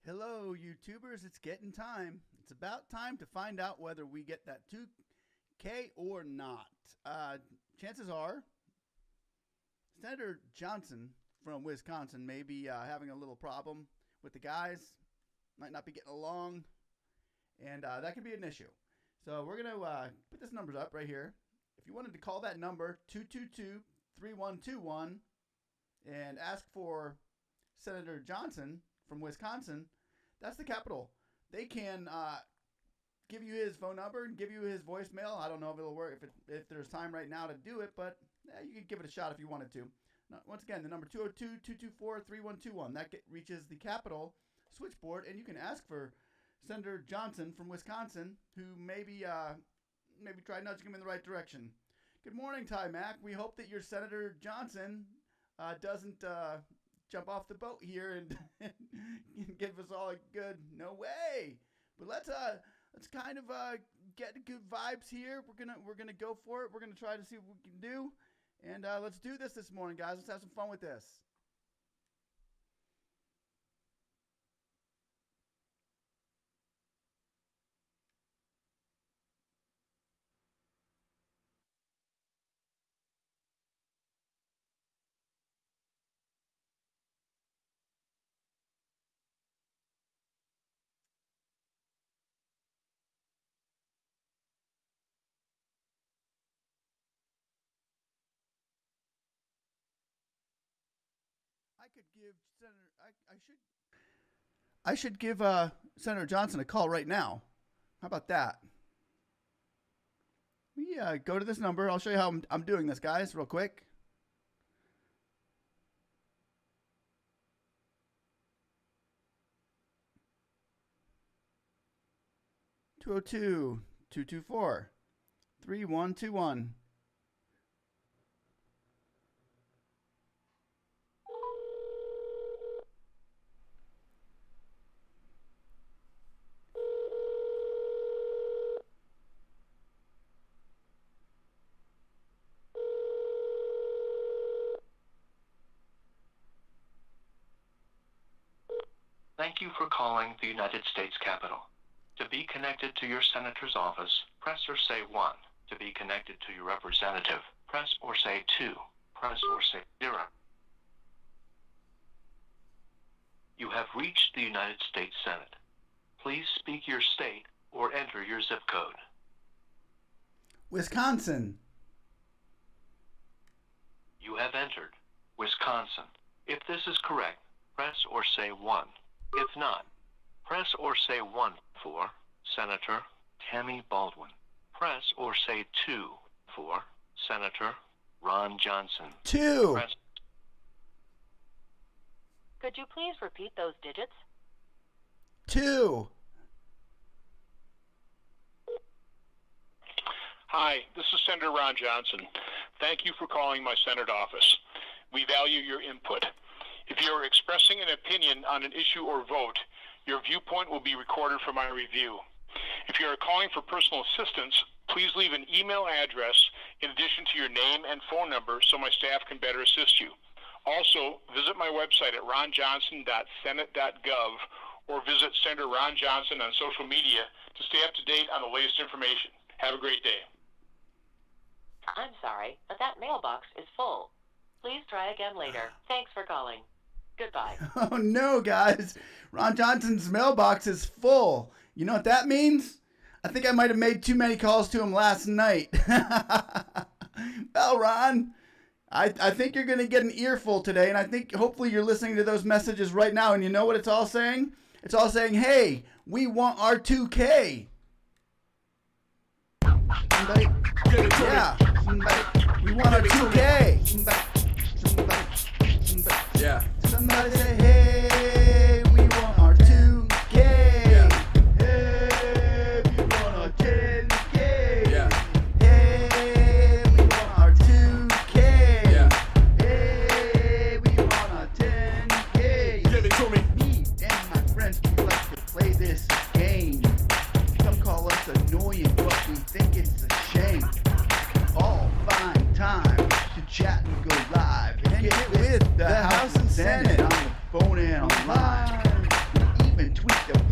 Hello, YouTubers. It's getting time. It's about time to find out whether we get that 2K or not. Chances are, Senator Johnson from Wisconsin may be having a little problem with the guys. Might not be getting along, and that could be an issue. So we're going to put this numbers up right here. If you wanted to call that number, 222-3121, and ask for Senator Johnson from Wisconsin, that's the capital. They can give you his phone number and give you his voicemail. I don't know if it'll work, if there's time right now to do it, but you can give it a shot if you wanted to. Now, once again, the number 202-224-3121. That reaches the capital switchboard, and you can ask for Senator Johnson from Wisconsin, who maybe try nudging him in the right direction. Good morning, Ty Mac. We hope that your Senator Johnson doesn't jump off the boat here and give us all a good no way. But let's kind of get good vibes here. We're gonna go for it. We're gonna try to see what we can do, and let's do this morning, guys. Let's have some fun with this. I should give Senator Johnson a call right now. How about that? We go to this number. I'll show you how I'm doing this, guys, real quick. (202-224-3121). Thank you for calling the United States Capitol. To be connected to your senator's office, press or say 1. To be connected to your representative, press or say 2. Press or say 0. You have reached the United States Senate. Please speak your state or enter your zip code. Wisconsin. You have entered Wisconsin. If this is correct, press or say 1. If not, press or say 1 for Senator Tammy Baldwin. Press or say 2 for Senator Ron Johnson. 2. Could you please repeat those digits? 2. Hi, this is Senator Ron Johnson. Thank you for calling my Senate office. We value your input. If you are expressing an opinion on an issue or vote, your viewpoint will be recorded for my review. If you are calling for personal assistance, please leave an email address in addition to your name and phone number so my staff can better assist you. Also, visit my website at ronjohnson.senate.gov or visit Senator Ron Johnson on social media to stay up to date on the latest information. Have a great day. I'm sorry, but that mailbox is full. Please try again later. Thanks for calling. Goodbye. Oh no, guys. Ron Johnson's mailbox is full. You know what that means? I think I might have made too many calls to him last night. Well, Ron, I think you're going to get an earful today, and I think hopefully you're listening to those messages right now, and you know what it's all saying? It's all saying, hey, we want our 2K. Somebody, yeah. Somebody, we want our 2K. Yeah. Somebody say, hey, we want our 2K. Yeah. Hey, we want our 10K. Yeah. Hey, we want our 2K. Yeah. Hey, we want our 10K. Give it to me. Me and my friends, we like to play this game. Some call us annoying, but we think it's a shame. All find time to chat and go live and get with the House and Senate on the phone and online. We even tweet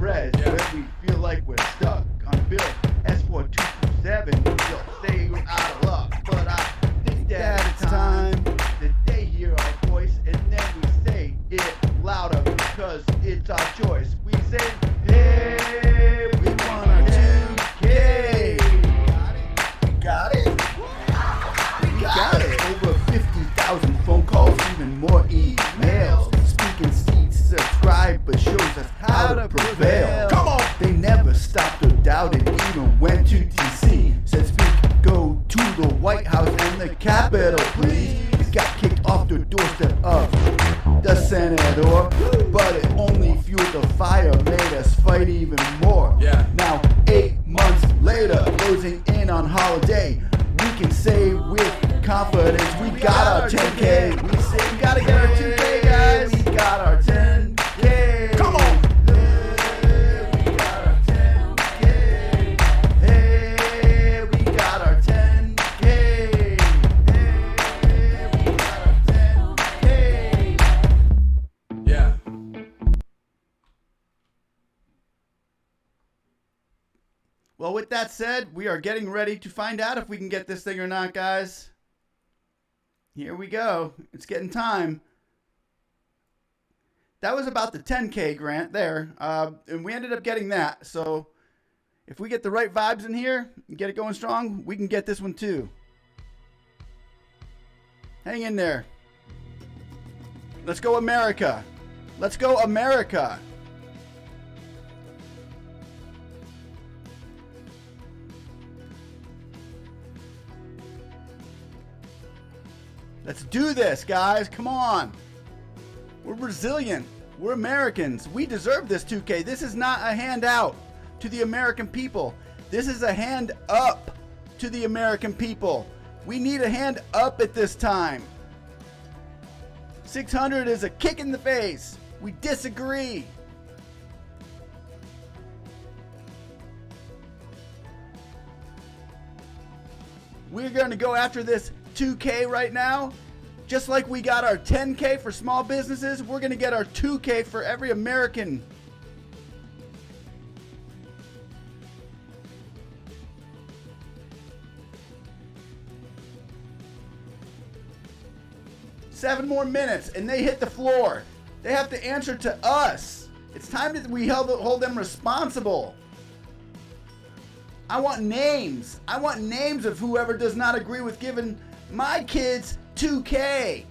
press. Yeah. When we feel like we're stuck on Bill S4227, you'll say you're out of luck. But I think that it's time that they hear our voice, and then we say it louder because it's our choice. We say, hey, we want our 2K. Got it? We got it. Over 50,000 phone calls, even more emails. Speaking seats, subscribe, but shows us how to prevail. Come on! They never stopped or doubted, even went to DC. Said speak, go to the White House and the Capitol, please. We got kicked off the doorstep of the Senator, but it only fueled the fire, made us fight even more. Yeah. Now, 8 months later, closing in on holiday, we can say with confidence we got our 10K. We say we gotta get our 2K, guys. We got our 10K. Come on. We got our 10K. Hey, we got our 10K. Hey, we got our 10K. Yeah. Well, with that said, we are getting ready to find out if we can get this thing or not, guys. Here we go. It's getting time. That was about the 10K grant there, and we ended up getting that. So if we get the right vibes in here and get it going strong, we can get this one too. Hang in there. Let's go America. Let's go America. Let's do this, guys. Come on. We're resilient. We're Americans. We deserve this 2K. This is not a handout to the American people. This is a hand up to the American people. We need a hand up at this time. 600 is a kick in the face. We disagree. We're going to go after this 2K right now. Just like we got our 10K for small businesses, we're going to get our 2K for every American. Seven more minutes and they hit the floor. They have to answer to us. It's time that we hold them responsible. I want names. I want names of whoever does not agree with giving my kids 2K.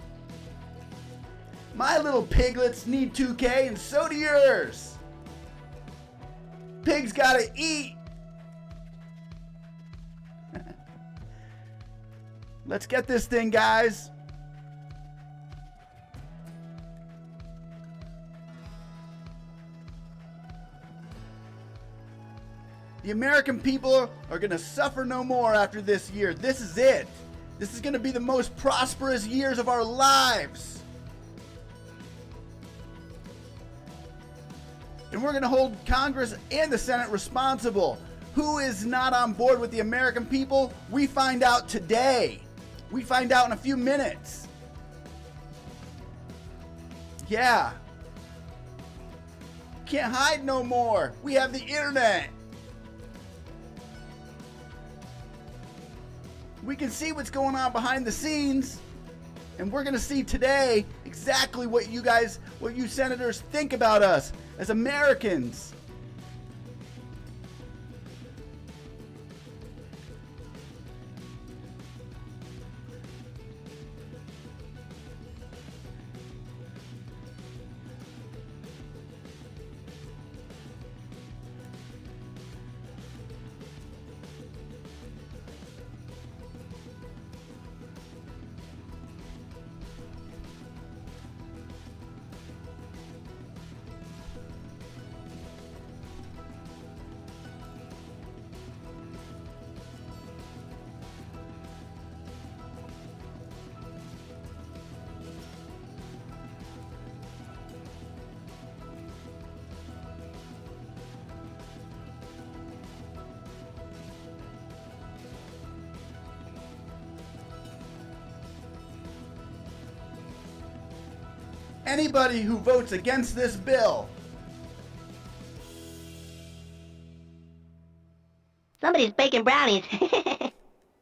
My little piglets need 2K, and so do yours. Pigs gotta eat. Let's get this thing, guys. The American people are going to suffer no more after this year. This is it. This is going to be the most prosperous years of our lives. And we're going to hold Congress and the Senate responsible. Who is not on board with the American people? We find out today. We find out in a few minutes. Yeah. Can't hide no more. We have the internet. We can see what's going on behind the scenes, and we're going to see today exactly what you senators think about us as Americans. Anybody who votes against this bill Somebody's baking brownies.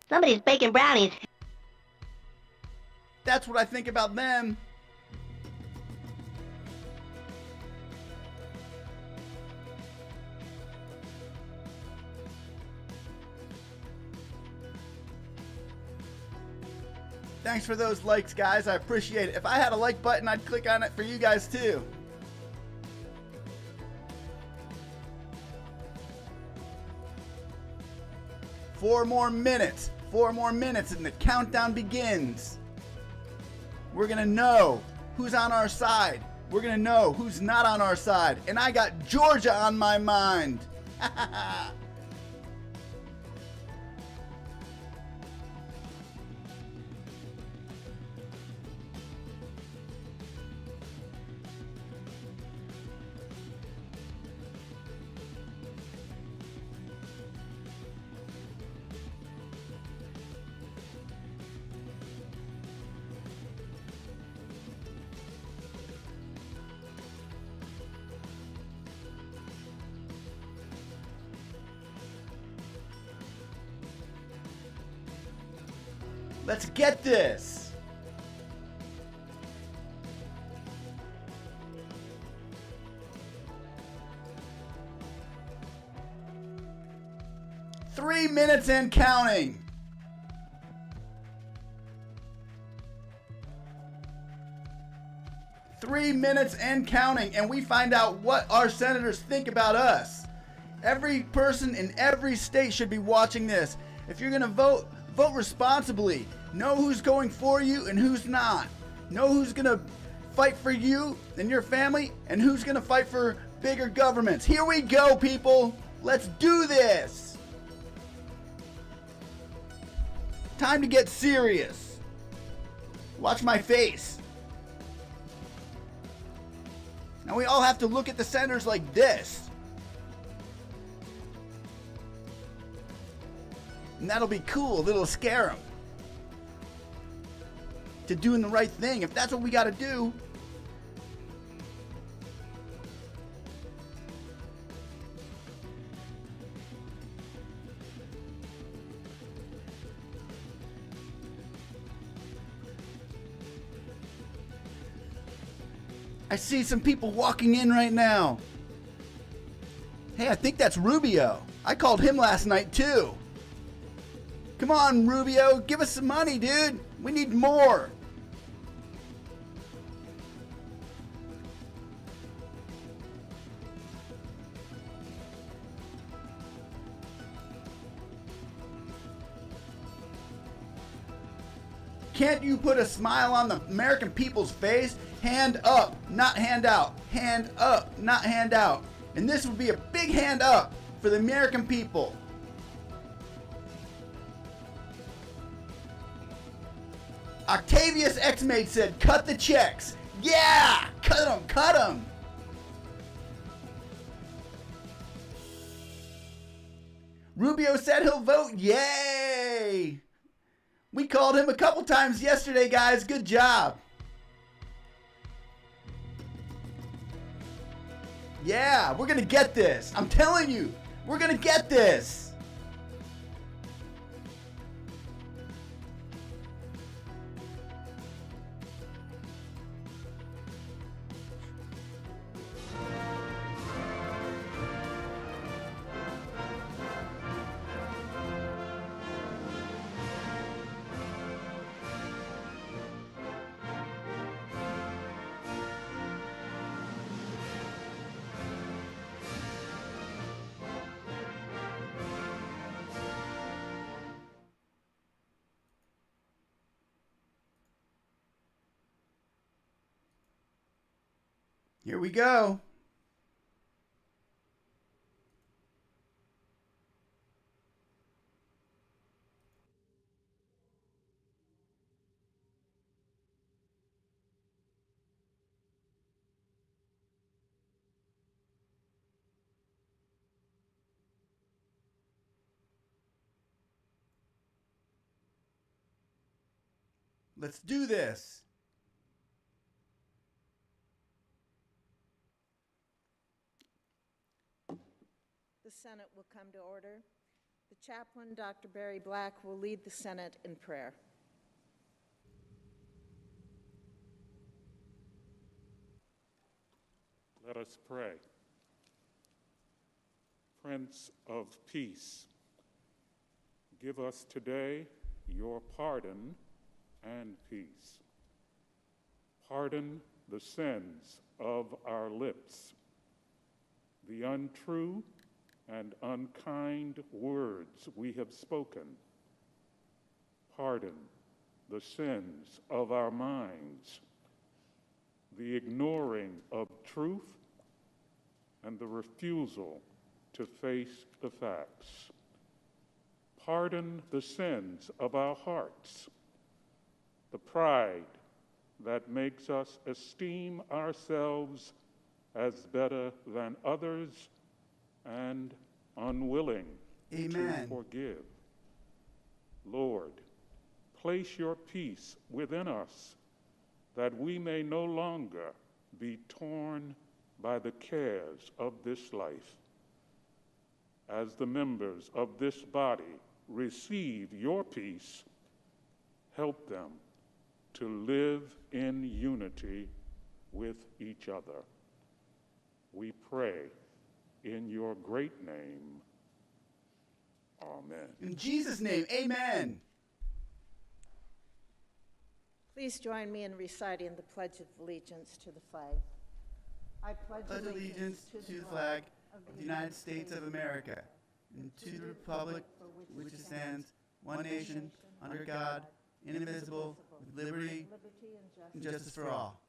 Somebody's baking brownies. That's what I think about them. Thanks for those likes, guys. I appreciate it. If I had a like button, I'd click on it for you guys too. Four more minutes and the countdown begins. We're gonna know who's on our side. We're gonna know who's not on our side. And I got Georgia on my mind. Let's get this. Three minutes and counting. And we find out what our senators think about us. Every person in every state should be watching this. If you're gonna vote, vote responsibly. Know who's going for you and who's not. Know who's gonna fight for you and your family and who's gonna fight for bigger governments. Here we go, people. Let's do this. Time to get serious. Watch my face. Now we all have to look at the senators like this. And that'll be cool. It'll scare them to doing the right thing. If that's what we got to do. I see some people walking in right now. Hey, I think that's Rubio. I called him last night too. Come on, Rubio, give us some money, dude. We need more. Can't you put a smile on the American people's face? Hand up, not hand out. Hand up, not hand out. And this would be a big hand up for the American people. Octavius X-Mate said, cut the checks. Yeah, cut them, cut them. Rubio said he'll vote. Yay. We called him a couple times yesterday, guys. Good job. Yeah, we're going to get this. I'm telling you, we're going to get this. Here we go. Let's do this. The Senate will come to order. The Chaplain Dr. Barry Black will lead the Senate in prayer. Let us pray. Prince of Peace, give us today your pardon and peace. Pardon the sins of our lips, the untrue and unkind words we have spoken. Pardon the sins of our minds, the ignoring of truth, and the refusal to face the facts. Pardon the sins of our hearts, the pride that makes us esteem ourselves as better than others and unwilling to forgive. Lord, place your peace within us that we may no longer be torn by the cares of this life. As the members of this body receive your peace, help them to live in unity with each other. We pray in your great name. Amen. In Jesus' name, amen. Please join me in reciting the Pledge of Allegiance to the flag. I pledge Allegiance to the flag of the United States of America and to the republic which stands one nation under God, indivisible, with liberty and justice for all.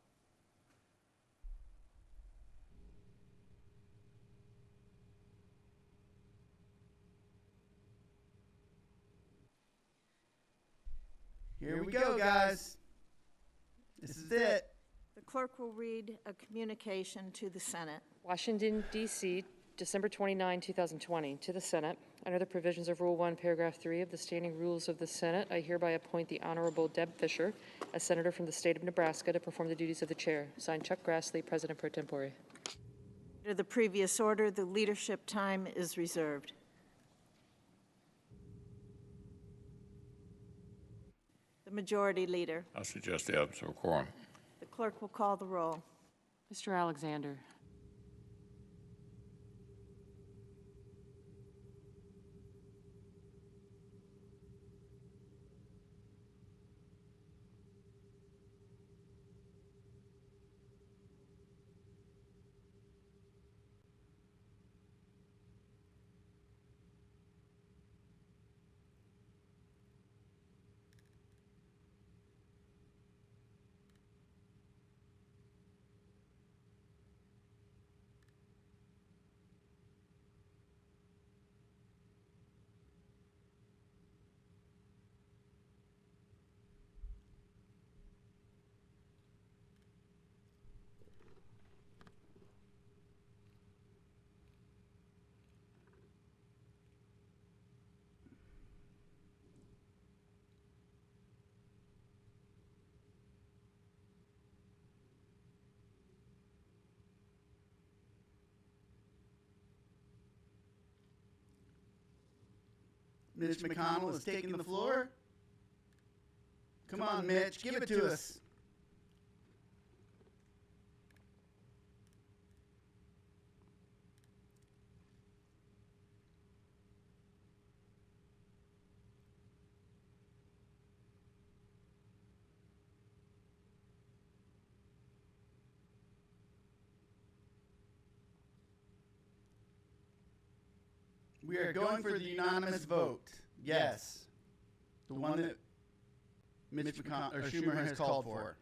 Here we go, guys. This is it. The clerk will read a communication to the Senate. Washington, D.C., December 29, 2020. To the Senate, under the provisions of Rule 1, Paragraph 3 of the Standing Rules of the Senate, I hereby appoint the Honorable Deb Fisher, a senator from the state of Nebraska, to perform the duties of the chair. Signed, Chuck Grassley, President pro tempore. Under the previous order, the leadership time is reserved. The Majority Leader. I suggest the absence of a quorum. The clerk will call the roll. Mr. Alexander. Mitch McConnell is taking the floor. Come on, Mitch, give it to us. We are going for the unanimous vote. Yes. The one that Mitch McConnell, or Schumer has called for.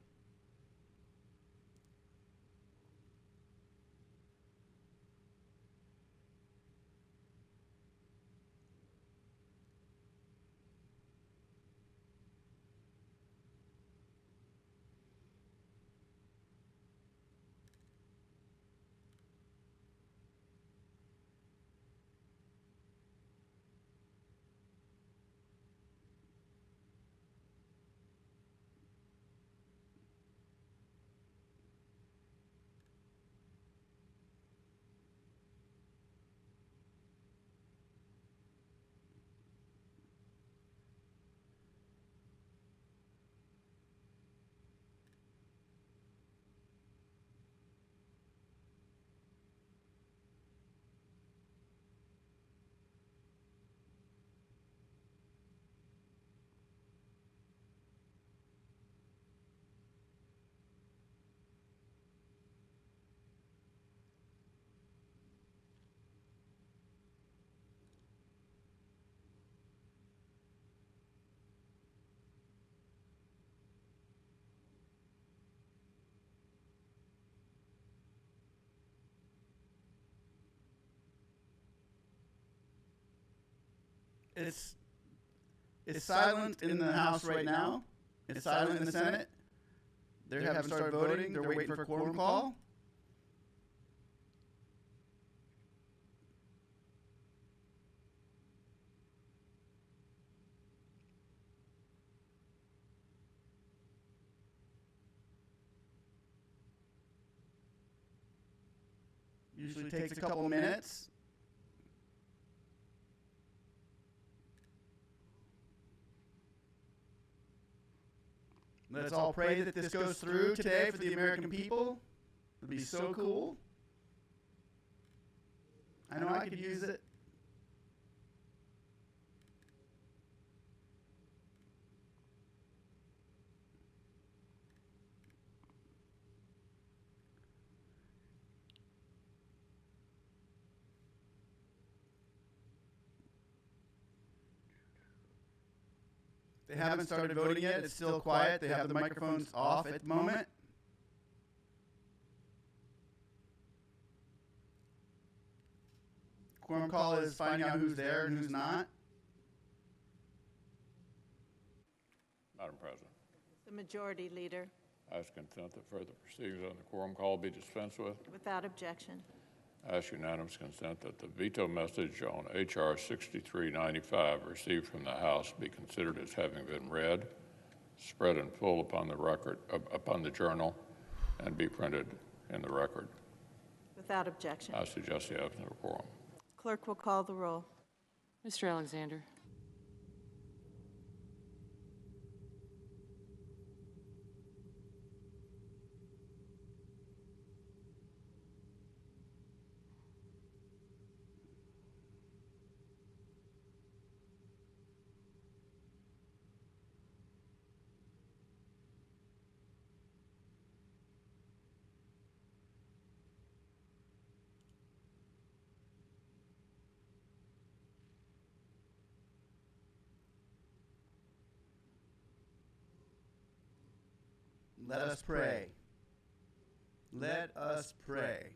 it's silent in the House right now. It's silent in the Senate. They haven't started voting. They're waiting for a quorum call. Usually takes a couple minutes. Let's all pray that this goes through today for the American people. It'd be so cool. I know I could use it. They haven't started voting yet. It's still quiet. They have the microphones off at the moment. Quorum call is finding out who's there and who's not. Madam President, The Majority Leader, I ask consent that further proceedings on the quorum call be dispensed with. without objection. I ask unanimous consent that the veto message on H.R. 6395 received from the House be considered as having been read, spread in full upon the record, upon the journal, and be printed in the record. Without objection. I suggest the absence of quorum. Clerk will call the roll. Mr. Alexander. Let us pray. Let us pray.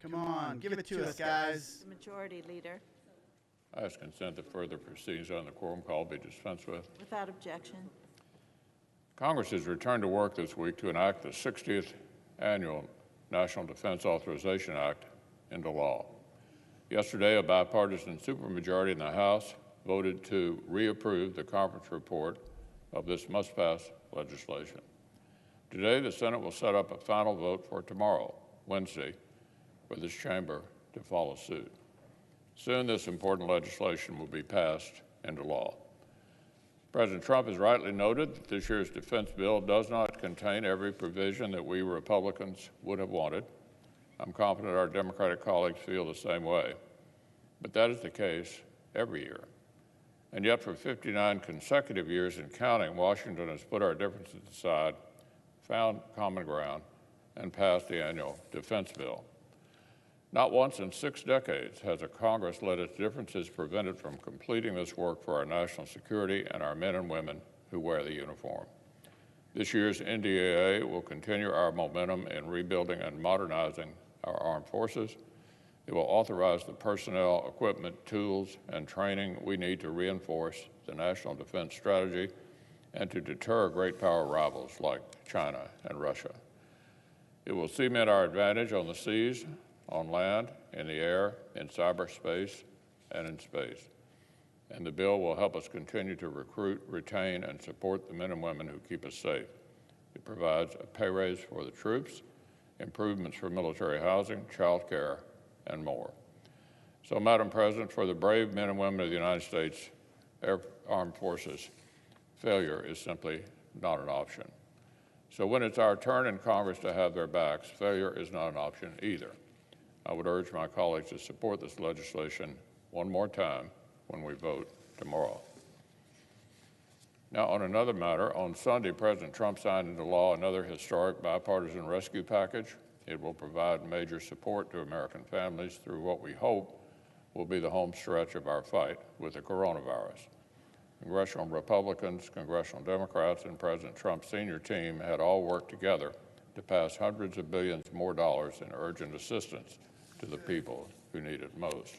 Come on, give it to us, guys. The Majority Leader, I ask consent that further proceedings on the quorum call be dispensed with. without objection. Congress has returned to work this week to enact the 60th Annual National Defense Authorization Act into law. Yesterday, a bipartisan supermajority in the House voted to reapprove the conference report of this must-pass legislation. Today, the Senate will set up a final vote for tomorrow, Wednesday, for this chamber to follow suit. Soon, this important legislation will be passed into law. President Trump has rightly noted that this year's defense bill does not contain every provision that we Republicans would have wanted. I'm confident our Democratic colleagues feel the same way. But that is the case every year. And yet, for 59 consecutive years and counting, Washington has put our differences aside, found common ground, and passed the annual defense bill. Not once in 6 decades has a Congress let its differences prevent it from completing this work for our national security and our men and women who wear the uniform. This year's NDAA will continue our momentum in rebuilding and modernizing our armed forces. It will authorize the personnel, equipment, tools, and training we need to reinforce the national defense strategy and to deter great power rivals like China and Russia. It will cement our advantage on the seas, on land, in the air, in cyberspace, and in space. And the bill will help us continue to recruit, retain, and support the men and women who keep us safe. It provides a pay raise for the troops, improvements for military housing, child care, and more. So, Madam President, for the brave men and women of the United States Armed Forces, failure is simply not an option. So when it's our turn in Congress to have their backs, failure is not an option either. I would urge my colleagues to support this legislation one more time when we vote tomorrow. Now, on another matter, on Sunday, President Trump signed into law another historic bipartisan rescue package It will provide major support to American families through what we hope will be the home stretch of our fight with the coronavirus. Congressional Republicans, Congressional Democrats, and President Trump's senior team had all worked together to pass hundreds of billions more dollars in urgent assistance to the people who need it most.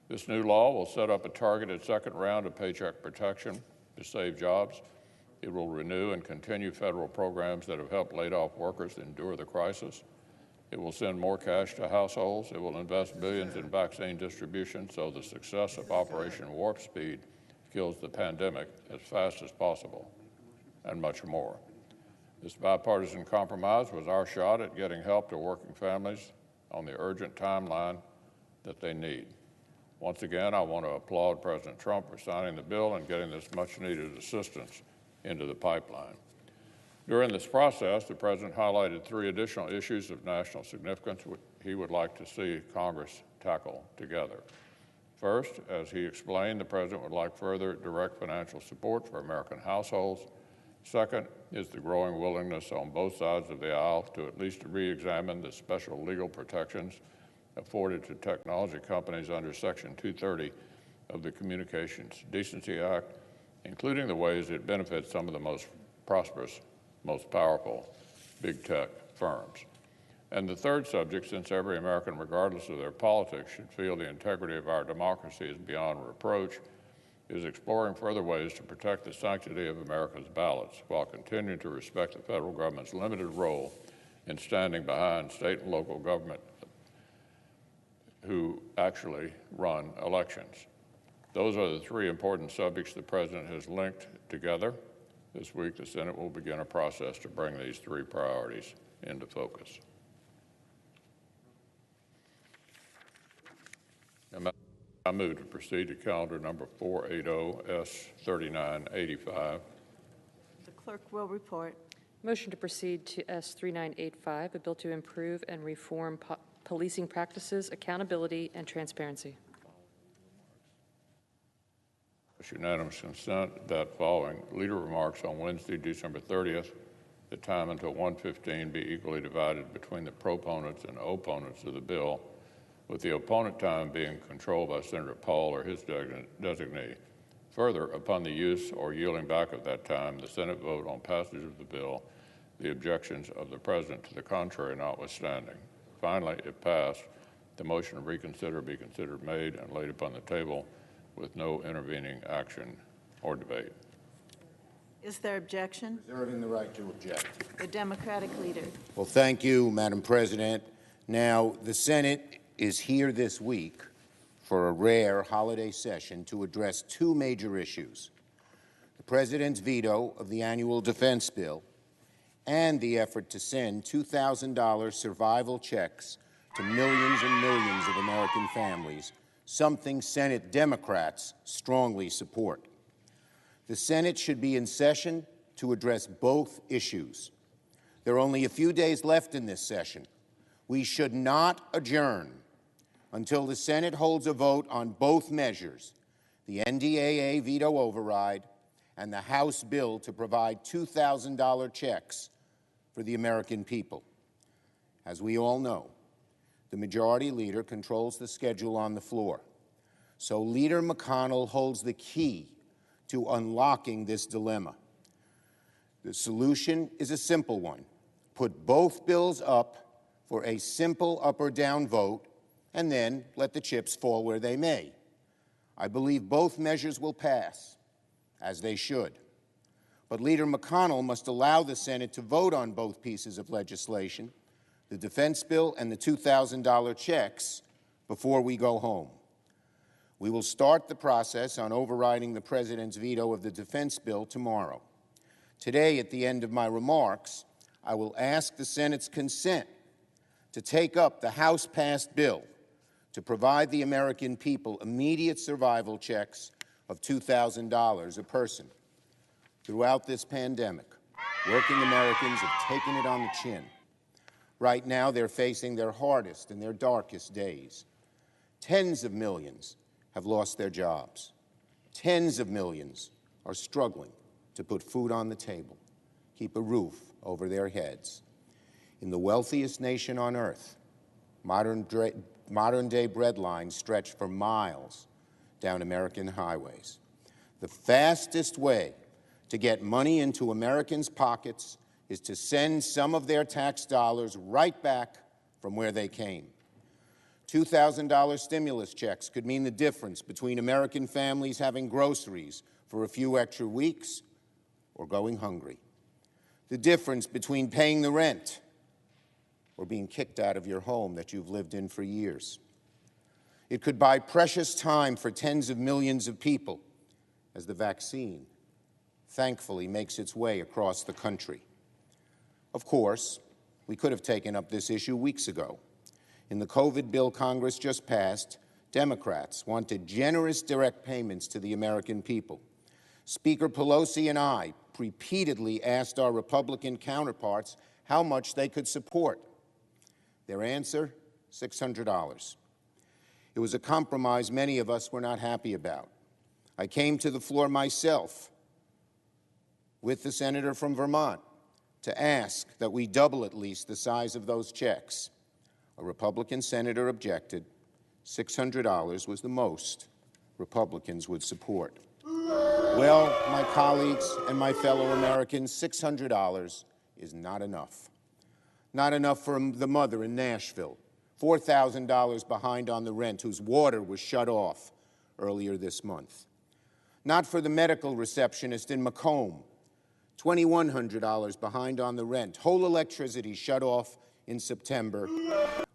This new law will set up a targeted second round of paycheck protection to save jobs. It will renew and continue federal programs that have helped laid-off workers endure the crisis. It will send more cash to households. It will invest billions in vaccine distribution so the success of Operation Warp Speed kills the pandemic as fast as possible, and much more. This bipartisan compromise was our shot at getting help to working families on the urgent timeline that they need. Once again, I want to applaud President Trump for signing the bill and getting this much-needed assistance into the pipeline. During this process, the President highlighted 3 additional issues of national significance he would like to see Congress tackle together. First, as he explained, the President would like further direct financial support for American households. Second is the growing willingness on both sides of the aisle to at least re-examine the special legal protections afforded to technology companies under Section 230 of the Communications Decency Act, including the ways it benefits some of the most prosperous, most powerful big tech firms. And the third subject, since every American, regardless of their politics, should feel the integrity of our democracy is beyond reproach, is exploring further ways to protect the sanctity of America's ballots while continuing to respect the federal government's limited role in standing behind state and local government who actually run elections. Those are the 3 important subjects the President has linked together. This week, the Senate will begin a process to bring these 3 priorities into focus. I move to proceed to calendar number 480S3985. The clerk will report. Motion to proceed to S3985, a bill to improve and reform policing practices, accountability, and transparency. With unanimous consent, that following leader remarks on Wednesday, December 30th, the time until 1:15 be equally divided between the proponents and opponents of the bill, with the opponent time being controlled by Senator Paul or his designee. Further, upon the use or yielding back of that time, the Senate vote on passage of the bill, the objections of the President to the contrary notwithstanding. Finally, if passed, the motion to reconsider be considered made and laid upon the table with no intervening action or debate. Is there objection? Reserving the right to object. The Democratic leader. Well, thank you, Madam President. Now, the Senate is here this week for a rare holiday session to address 2 major issues: the President's veto of the annual defense bill and the effort to send $2,000 survival checks to millions and millions of American families, something Senate Democrats strongly support. The Senate should be in session to address both issues. There are only a few days left in this session. We should not adjourn until the Senate holds a vote on both measures, the NDAA veto override and the House bill to provide $2,000 checks for the American people. As we all know, the Majority Leader controls the schedule on the floor. So Leader McConnell holds the key to unlocking this dilemma. The solution is a simple one. Put both bills up for a simple up or down vote, and then let the chips fall where they may. I believe both measures will pass, as they should. But Leader McConnell must allow the Senate to vote on both pieces of legislation, the defense bill and the $2,000 checks, before we go home. We will start the process on overriding the President's veto of the defense bill tomorrow. Today, at the end of my remarks, I will ask the Senate's consent to take up the House-passed bill to provide the American people immediate survival checks of $2,000 a person. Throughout this pandemic, working Americans have taken it on the chin. Right now, they're facing their hardest and their darkest days. Tens of millions have lost their jobs. Tens of millions are struggling to put food on the table, keep a roof over their heads. In the wealthiest nation on earth, modern-day bread lines stretch for miles down American highways. The fastest way to get money into Americans' pockets is to send some of their tax dollars right back from where they came. $2,000 stimulus checks could mean the difference between American families having groceries for a few extra weeks or going hungry. The difference between paying the rent or being kicked out of your home that you've lived in for years. It could buy precious time for tens of millions of people as the vaccine thankfully makes its way across the country. Of course, we could have taken up this issue weeks ago. In the COVID bill Congress just passed, Democrats wanted generous direct payments to the American people. Speaker Pelosi and I repeatedly asked our Republican counterparts how much they could support. Their answer, $600. It was a compromise many of us were not happy about. I came to the floor myself with the senator from Vermont to ask that we double at least the size of those checks. A Republican senator objected. $600 was the most Republicans would support. Well, my colleagues and my fellow Americans, $600 is not enough. Not enough for the mother in Nashville, $4,000 behind on the rent, whose water was shut off earlier this month. Not for the medical receptionist in Macomb, $2,100 behind on the rent, whole electricity shut off in September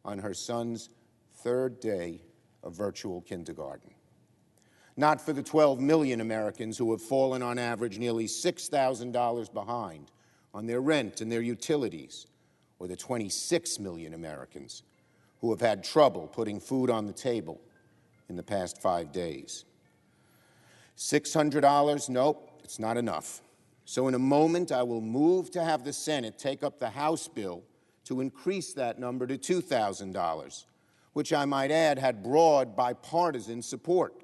on her son's third day of virtual kindergarten. Not for the 12 million Americans who have fallen on average nearly $6,000 behind on their rent and their utilities, or the 26 million Americans who have had trouble putting food on the table in the past 5 days. $600, nope, it's not enough. So in a moment, I will move to have the Senate take up the House bill to increase that number to $2,000, which I might add had broad bipartisan support.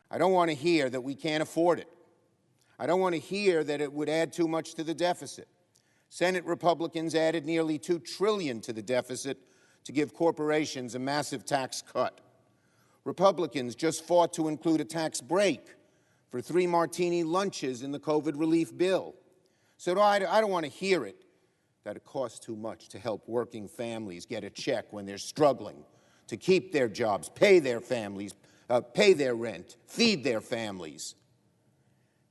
I don't want to hear that we can't afford it. I don't want to hear that it would add too much to the deficit. Senate Republicans added nearly $2 trillion to the deficit to give corporations a massive tax cut. Republicans just fought to include a tax break for 3 martini lunches in the COVID relief bill. So I don't want to hear it that it costs too much to help working families get a check when they're struggling to keep their jobs, pay their families, pay their rent, feed their families,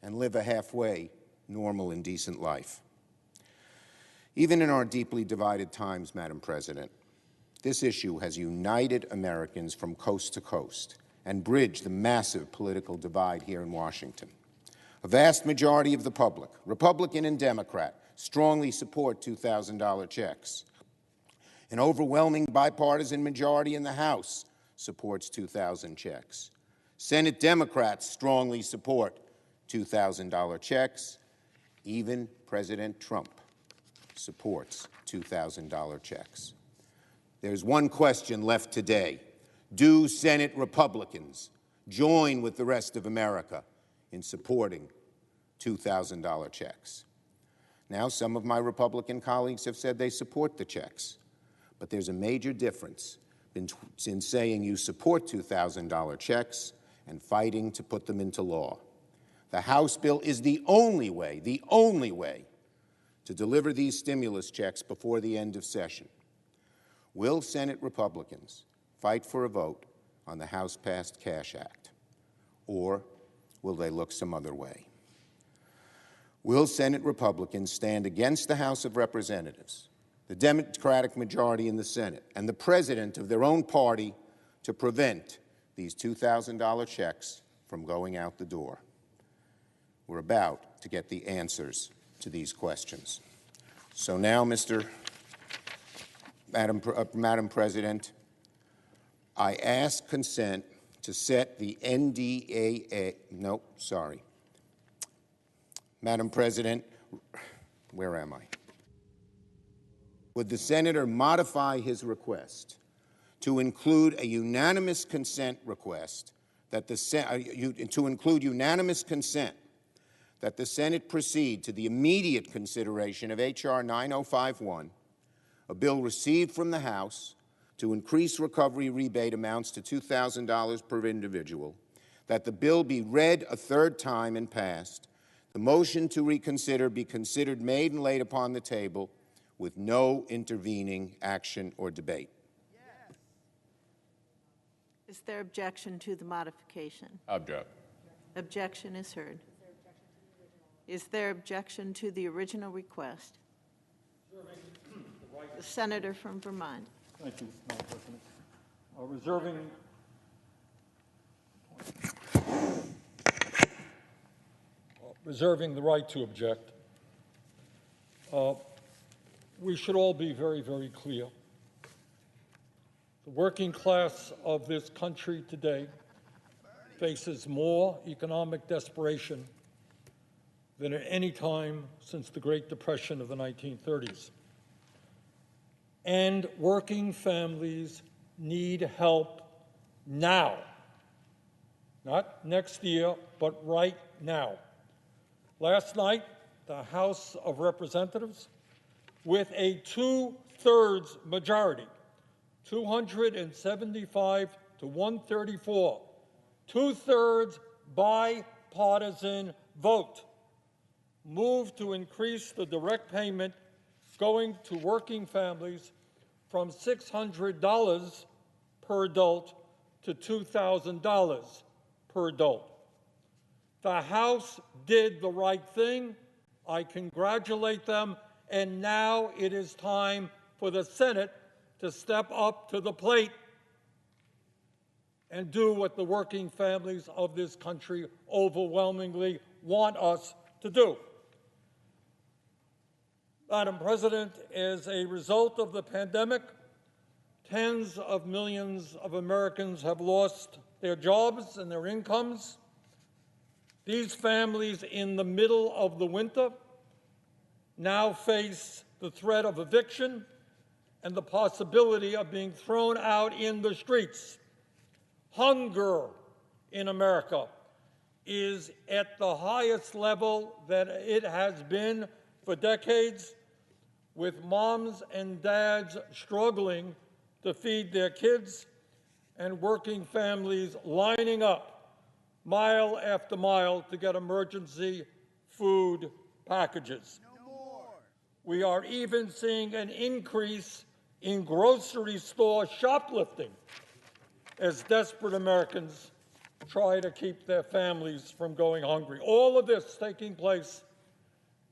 and live a halfway normal and decent life. Even in our deeply divided times, Madam President, this issue has united Americans from coast to coast and bridged the massive political divide here in Washington. A vast majority of the public, Republican and Democrat, strongly support $2,000 checks. An overwhelming bipartisan majority in the House supports 2,000 checks. Senate Democrats strongly support $2,000 checks. Even President Trump supports $2,000 checks. There's one question left today. Do Senate Republicans join with the rest of America in supporting $2,000 checks? Now, some of my Republican colleagues have said they support the checks, but there's a major difference in saying you support $2,000 checks and fighting to put them into law. The House bill is the only way to deliver these stimulus checks before the end of session. Will Senate Republicans fight for a vote on the House-passed Cash Act, or will they look some other way? Will Senate Republicans stand against the House of Representatives, the Democratic majority in the Senate, and the president of their own party to prevent these $2,000 checks from going out the door? We're about to get the answers to these questions. So now, Madam President, I ask consent to set the NDAA, Madam President, where am I? Would the senator modify his request to include a unanimous consent request that that the Senate proceed to the immediate consideration of H.R. 9051 a bill received from the House to increase recovery rebate amounts to $2,000 per individual, that the bill be read a third time and passed, the motion to reconsider be considered, made, and laid upon the table with no intervening action or debate. Is there objection to the modification? Object. Objection is heard. Is there objection to the original request? The senator from Vermont. Thank you, Madam President. Reserving the right to object. We should all be very, very clear. The working class of this country today faces more economic desperation than at any time since the Great Depression of the 1930s. And working families need help now. Not next year, but right now. Last night, the House of Representatives, with a two-thirds majority, 275 to 134, two-thirds bipartisan vote, moved to increase the direct payment going to working families from $600 per adult to $2,000 per adult. The House did the right thing. I congratulate them. And now it is time for the Senate to step up to the plate and do what the working families of this country overwhelmingly want us to do. Madam President, as a result of the pandemic, tens of millions of Americans have lost their jobs and their incomes. These families in the middle of the winter now face the threat of eviction and the possibility of being thrown out in the streets. Hunger in America is at the highest level that it has been for decades, with moms and dads struggling to feed their kids and working families lining up mile after mile to get emergency food packages. We are even seeing an increase in grocery store shoplifting as desperate Americans try to keep their families from going hungry. All of this taking place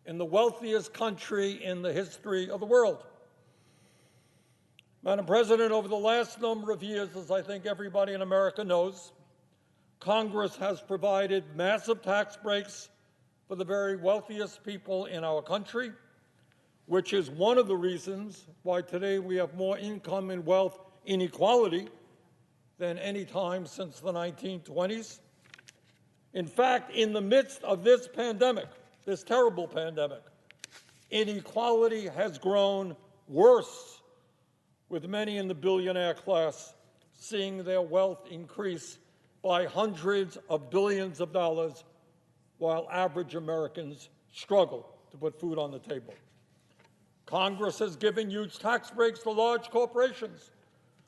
in the wealthiest country in the history of the world. Madam President, over the last number of years, as I think everybody in America knows, Congress has provided massive tax breaks for the very wealthiest people in our country, which is one of the reasons why today we have more income and wealth inequality than any time since the 1920s. In fact, in the midst of this pandemic, this terrible pandemic, inequality has grown worse, with many in the billionaire class seeing their wealth increase by hundreds of billions of dollars, while average Americans struggle to put food on the table. Congress has given huge tax breaks to large corporations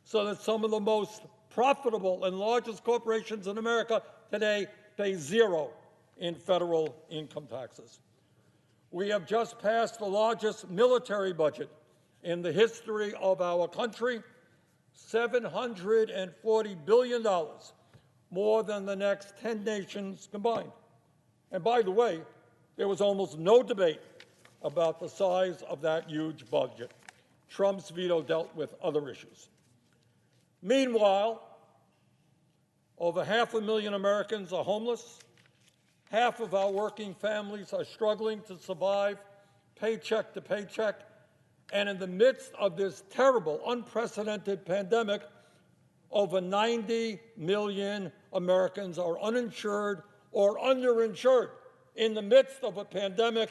so that some of the most profitable and largest corporations in America today pay zero in federal income taxes. We have just passed the largest military budget in the history of our country, $740 billion, more than the next 10 nations combined. And by the way, there was almost no debate about the size of that huge budget. Trump's veto dealt with other issues. Meanwhile, over 500,000 Americans are homeless. Half of our working families are struggling to survive paycheck to paycheck. And in the midst of this terrible, unprecedented pandemic, over 90 million Americans are uninsured or underinsured in the midst of a pandemic,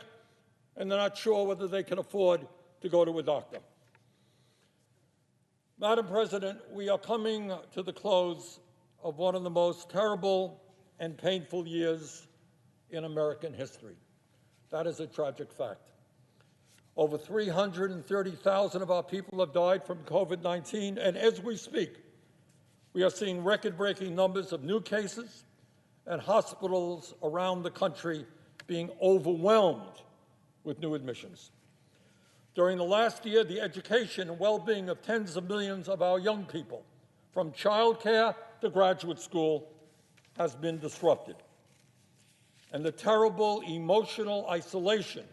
and they're not sure whether they can afford to go to a doctor. Madam President, we are coming to the close of one of the most terrible and painful years in American history. That is a tragic fact. Over 330,000 of our people have died from COVID-19, and as we speak, we are seeing record-breaking numbers of new cases and hospitals around the country being overwhelmed with new admissions. During the last year, the education and well-being of tens of millions of our young people, from childcare to graduate school, has been disrupted. And the terrible emotional isolation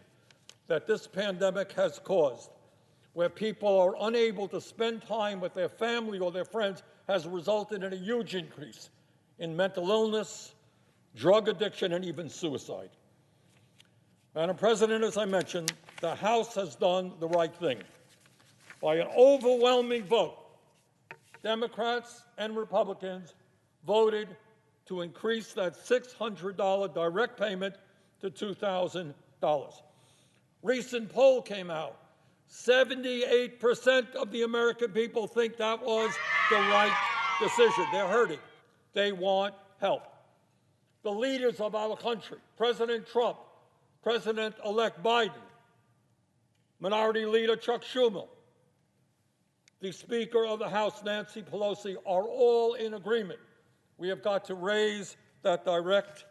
that this pandemic has caused, where people are unable to spend time with their family or their friends, has resulted in a huge increase in mental illness, drug addiction, and even suicide. Madam President, as I mentioned, the House has done the right thing. By an overwhelming vote, Democrats and Republicans voted to increase that $600 direct payment to $2,000. Recent poll came out. 78% of the American people think that was the right decision. They're hurting. They want help. The leaders of our country, President Trump, President-elect Biden, Minority Leader Chuck Schumer, the Speaker of the House, Nancy Pelosi, are all in agreement. We have got to raise that direct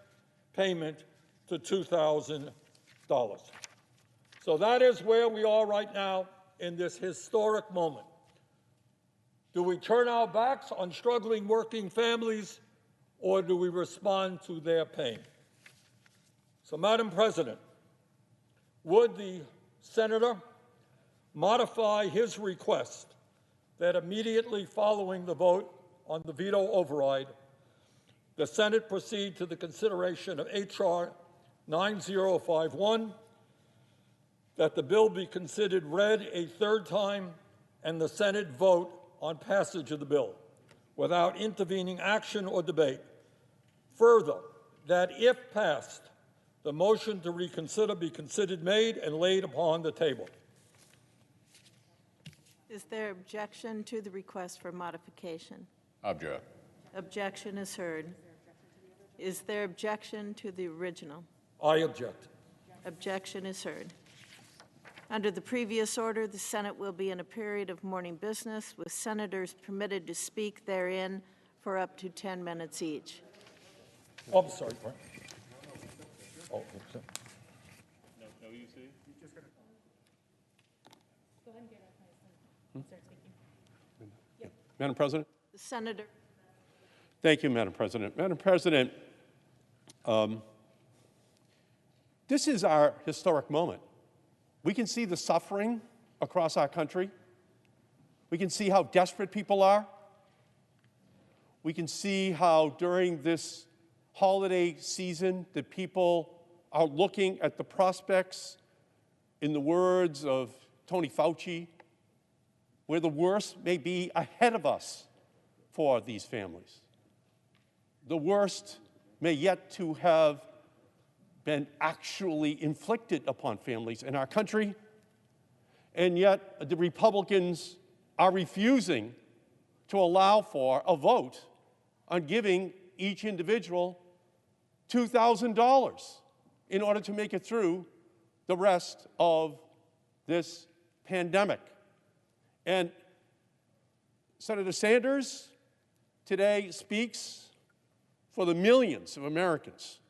payment to $2,000. So that is where we are right now in this historic moment. Do we turn our backs on struggling working families, or do we respond to their pain? So, Madam President, would the senator modify his request that immediately following the vote on the veto override, the Senate proceed to the consideration of H.R. 9051, that the bill be considered read a third time and the Senate vote on passage of the bill without intervening action or debate. Further, that if passed, the motion to reconsider be considered made and laid upon the table. Is there objection to the request for modification? Object. Objection is heard. Is there objection to the original? I object. Objection is heard. Under the previous order, the Senate will be in a period of morning business, with senators permitted to speak therein for up to 10 minutes each. Oh, I'm sorry, Frank. Oh, okay. No, you see? Go ahead and get up. Start speaking. Yep. Madam President? The senator. Thank you, Madam President. Madam President, this is our historic moment. We can see the suffering across our country. We can see how desperate people are. We can see how during this holiday season that people are looking at the prospects, in the words of Tony Fauci, where the worst may be ahead of us for these families. The worst may yet to have been actually inflicted upon families in our country, and yet the Republicans are refusing to allow for a vote on giving each individual $2,000 in order to make it through the rest of this pandemic. And Senator Sanders today speaks for the millions of Americans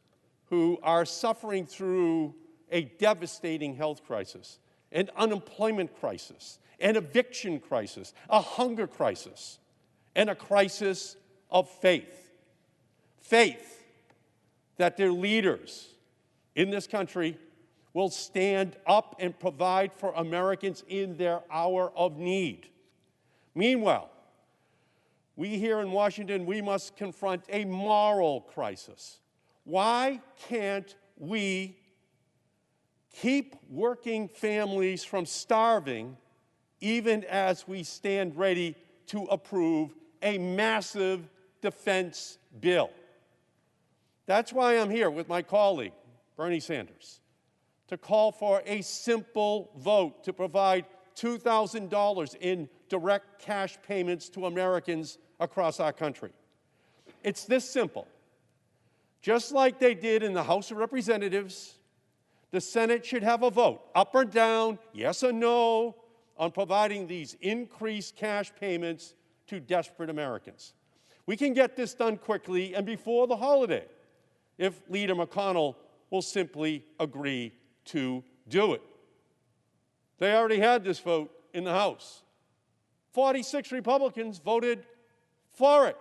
who are suffering through a devastating health crisis, an unemployment crisis, an eviction crisis, a hunger crisis, and a crisis of faith. Faith that their leaders in this country will stand up and provide for Americans in their hour of need. Meanwhile, we here in Washington, we must confront a moral crisis. Why can't we keep working families from starving even as we stand ready to approve a massive defense bill? That's why I'm here with my colleague, Bernie Sanders, to call for a simple vote to provide $2,000 in direct cash payments to Americans across our country. It's this simple. Just like they did in the House of Representatives, the Senate should have a vote, up or down, yes or no, on providing these increased cash payments to desperate Americans. We can get this done quickly and before the holiday if Leader McConnell will simply agree to do it. They already had this vote in the House. 46 Republicans voted for it.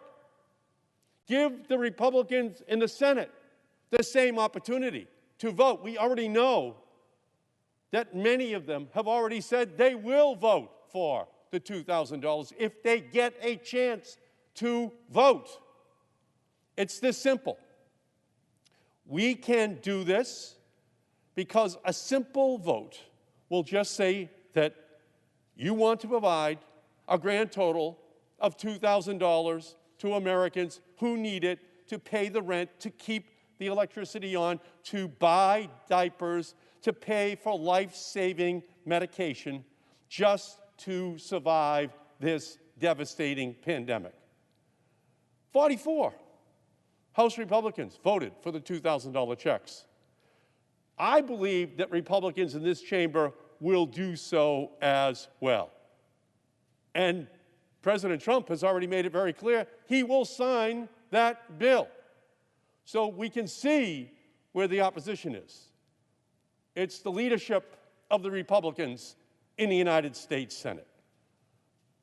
Give the Republicans in the Senate the same opportunity to vote. We already know that many of them have already said they will vote for the $2,000 if they get a chance to vote. It's this simple. We can do this because a simple vote will just say that you want to provide a grand total of $2,000 to Americans who need it to pay the rent, to keep the electricity on, to buy diapers, to pay for life-saving medication, just to survive this devastating pandemic. 44 House Republicans voted for the $2,000 checks. I believe that Republicans in this chamber will do so as well. And President Trump has already made it very clear he will sign that bill. So we can see where the opposition is. It's the leadership of the Republicans in the United States Senate.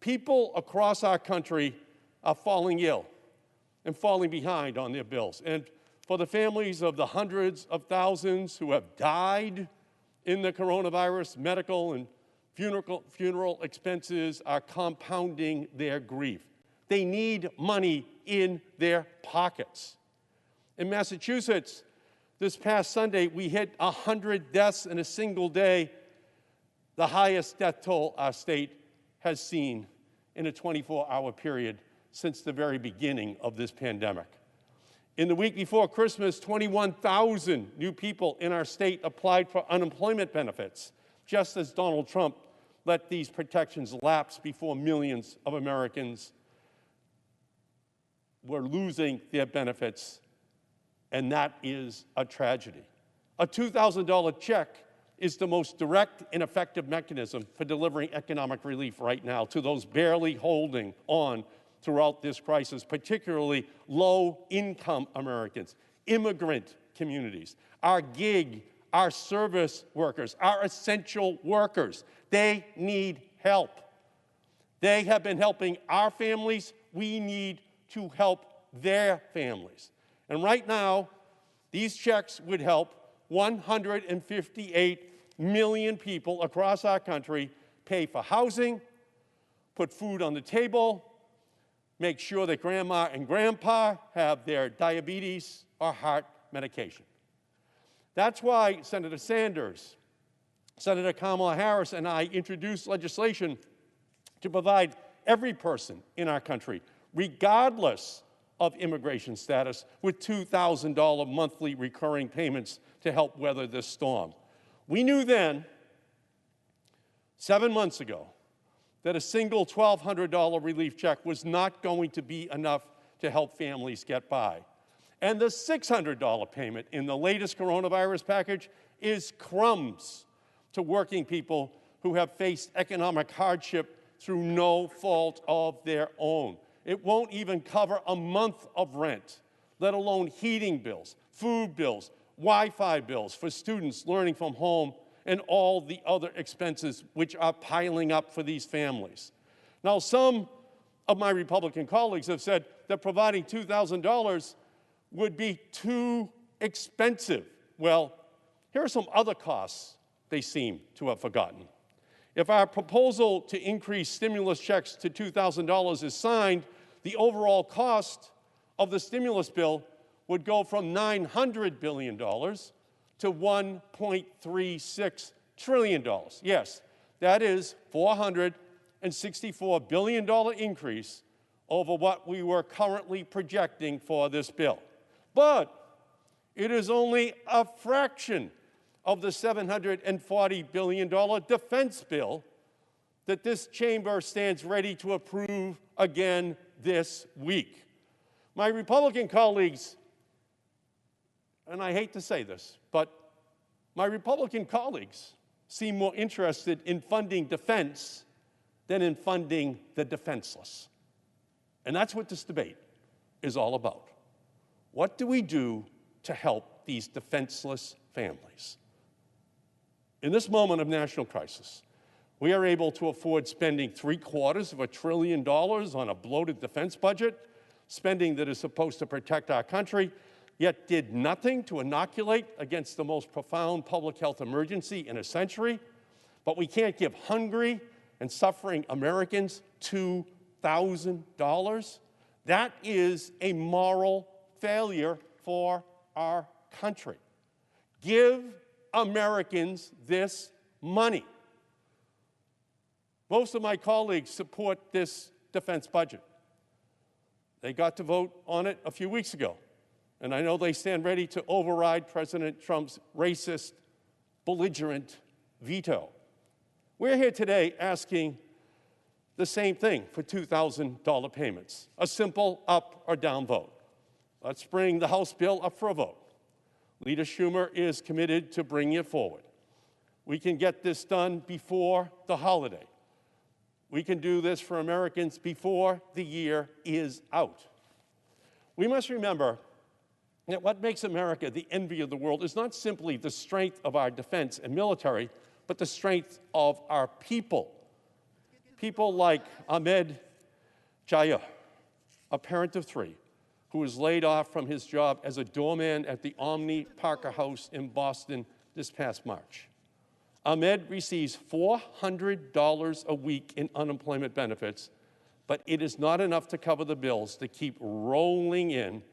People across our country are falling ill and falling behind on their bills. And for the families of the hundreds of thousands who have died in the coronavirus, medical and funeral expenses are compounding their grief. They need money in their pockets. In Massachusetts, this past Sunday, we hit 100 deaths in a single day, the highest death toll our state has seen in a 24-hour period since the very beginning of this pandemic. In the week before Christmas, 21,000 new people in our state applied for unemployment benefits, just as Donald Trump let these protections lapse before millions of Americans were losing their benefits, and that is a tragedy. A $2,000 check is the most direct and effective mechanism for delivering economic relief right now to those barely holding on throughout this crisis, particularly low-income Americans, immigrant communities, our gig, our service workers, our essential workers. They need help. They have been helping our families. We need to help their families. And right now, these checks would help 158 million people across our country pay for housing, put food on the table, make sure that grandma and grandpa have their diabetes or heart medication. That's why Senator Sanders, Senator Kamala Harris, and I introduced legislation to provide every person in our country, regardless of immigration status, with $2,000 monthly recurring payments to help weather this storm. We knew then, 7 months ago, that a single $1,200 relief check was not going to be enough to help families get by. And the $600 payment in the latest coronavirus package is crumbs to working people who have faced economic hardship through no fault of their own. It won't even cover a month of rent, let alone heating bills, food bills, Wi-Fi bills for students learning from home, and all the other expenses which are piling up for these families. Now, some of my Republican colleagues have said that providing $2,000 would be too expensive. Well, here are some other costs they seem to have forgotten. If our proposal to increase stimulus checks to $2,000 is signed, the overall cost of the stimulus bill would go from $900 billion to $1.36 trillion. Yes, that is $464 billion increase over what we were currently projecting for this bill. But it is only a fraction of the $740 billion defense bill that this chamber stands ready to approve again this week. My Republican colleagues, and I hate to say this, but My Republican colleagues seem more interested in funding defense than in funding the defenseless. And that's what this debate is all about. What do we do to help these defenseless families? In this moment of national crisis, we are able to afford spending $750 billion on a bloated defense budget, spending that is supposed to protect our country, yet did nothing to inoculate against the most profound public health emergency in a century. But we can't give hungry and suffering Americans $2,000. That is a moral failure for our country. Give Americans this money. Most of my colleagues support this defense budget. They got to vote on it a few weeks ago, and I know they stand ready to override President Trump's racist, belligerent veto. We're here today asking the same thing for $2,000 payments, a simple up or down vote. Let's bring the House bill up for a vote. Leader Schumer is committed to bringing it forward. We can get this done before the holiday. We can do this for Americans before the year is out. We must remember that what makes America the envy of the world is not simply the strength of our defense and military, but the strength of our people. People like Ahmed Jaya, a parent of 3, who was laid off from his job as a doorman at the Omni Parker House in Boston this past March. Ahmed receives $400 a week in unemployment benefits, but it is not enough to cover the bills that keep rolling in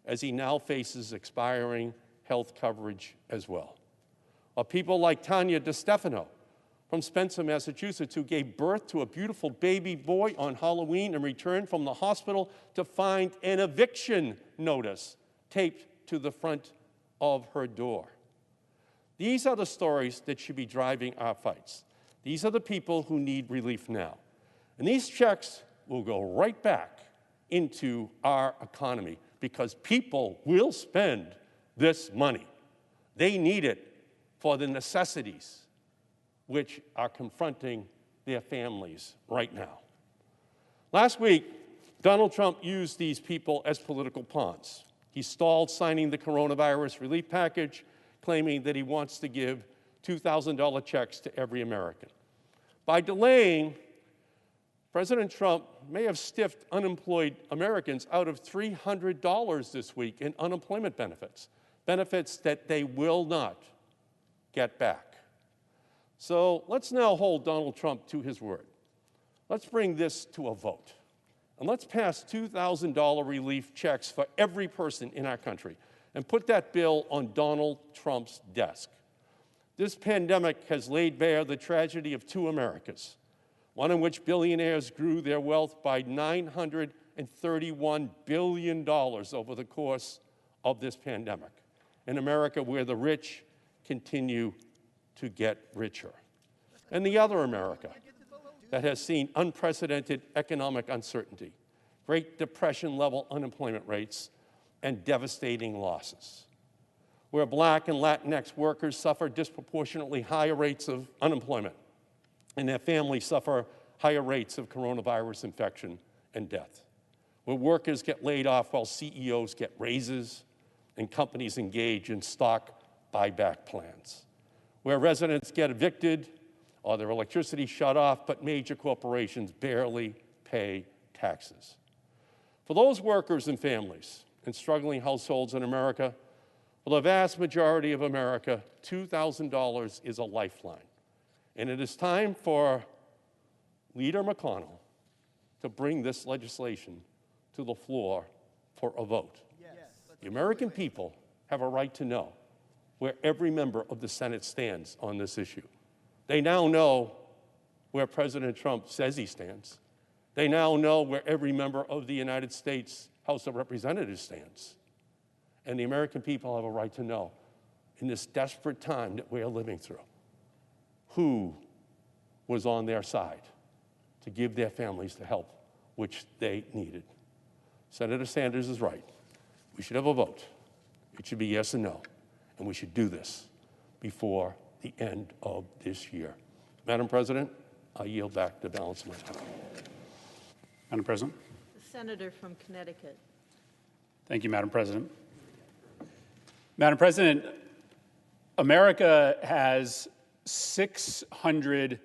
as he now faces expiring health coverage as well. Or people like Tanya DeStefano from Spencer, Massachusetts, who gave birth to a beautiful baby boy on Halloween and returned from the hospital to find an eviction notice taped to the front of her door. These are the stories that should be driving our fights. These are the people who need relief now. And these checks will go right back into our economy because people will spend this money. They need it for the necessities which are confronting their families right now. Last week, Donald Trump used these people as political pawns. He stalled signing the coronavirus relief package, claiming that he wants to give $2,000 checks to every American. By delaying, President Trump may have stiffed unemployed Americans out of $300 this week in unemployment benefits, benefits that they will not get back. So let's now hold Donald Trump to his word. Let's bring this to a vote. And let's pass $2,000 relief checks for every person in our country and put that bill on Donald Trump's desk. This pandemic has laid bare the tragedy of 2 Americas, one in which billionaires grew their wealth by $931 billion over the course of this pandemic, an America where the rich continue to get richer, and the other America that has seen unprecedented economic uncertainty, Great Depression-level unemployment rates, and devastating losses, where Black and Latinx workers suffer disproportionately higher rates of unemployment, and their families suffer higher rates of coronavirus infection and death, where workers get laid off while CEOs get raises and companies engage in stock buyback plans, where residents get evicted or their electricity shut off, but major corporations barely pay taxes. For those workers and families and struggling households in America, for the vast majority of America, $2,000 is a lifeline. And it is time for Leader McConnell to bring this legislation to the floor for a vote. The American people have a right to know where every member of the Senate stands on this issue. They now know where President Trump says he stands. They now know where every member of the United States House of Representatives stands. And the American people have a right to know, in this desperate time that we are living through, who was on their side to give their families the help which they needed. Senator Sanders is right. We should have a vote. It should be yes and no. And we should do this before the end of this year. Madam President, I yield back the balance of my time. Madam President. The senator from Connecticut. Thank you, Madam President. Madam President, America has 600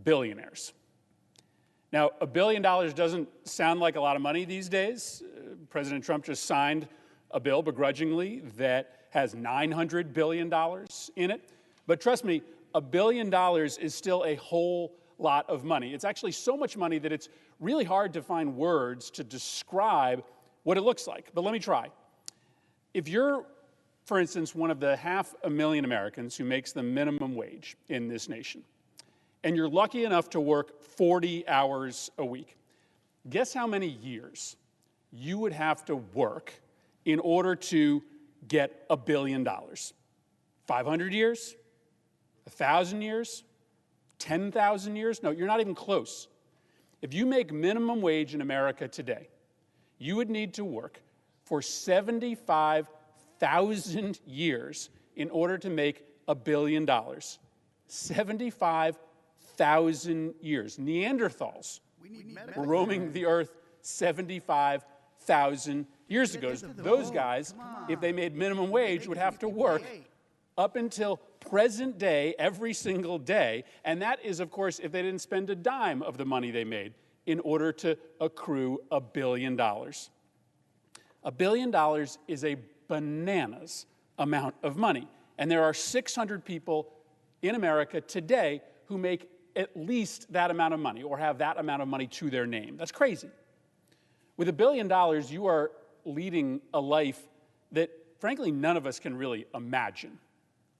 billionaires. Now, $1 billion doesn't sound like a lot of money these days. President Trump just signed a bill begrudgingly that has $900 billion in it. But trust me, $1 billion is still a whole lot of money. It's actually so much money that it's really hard to find words to describe what it looks like. But let me try. If you're, for instance, one of the 500,000 Americans who makes the minimum wage in this nation, and you're lucky enough to work 40 hours a week, guess how many years you would have to work in order to get $1 billion? 500 years? 1,000 years? 10,000 years? No, you're not even close. If you make minimum wage in America today, you would need to work for 75,000 years in order to make $1 billion. 75,000 years. Neanderthals were roaming the earth 75,000 years ago. Those guys, if they made minimum wage, would have to work up until present day every single day. And that is, of course, if they didn't spend a dime of the money they made in order to accrue $1 billion. $1 billion is a bananas amount of money. And there are 600 people in America today who make at least that amount of money or have that amount of money to their name. That's crazy. With $1 billion, you are leading a life that, frankly, none of us can really imagine,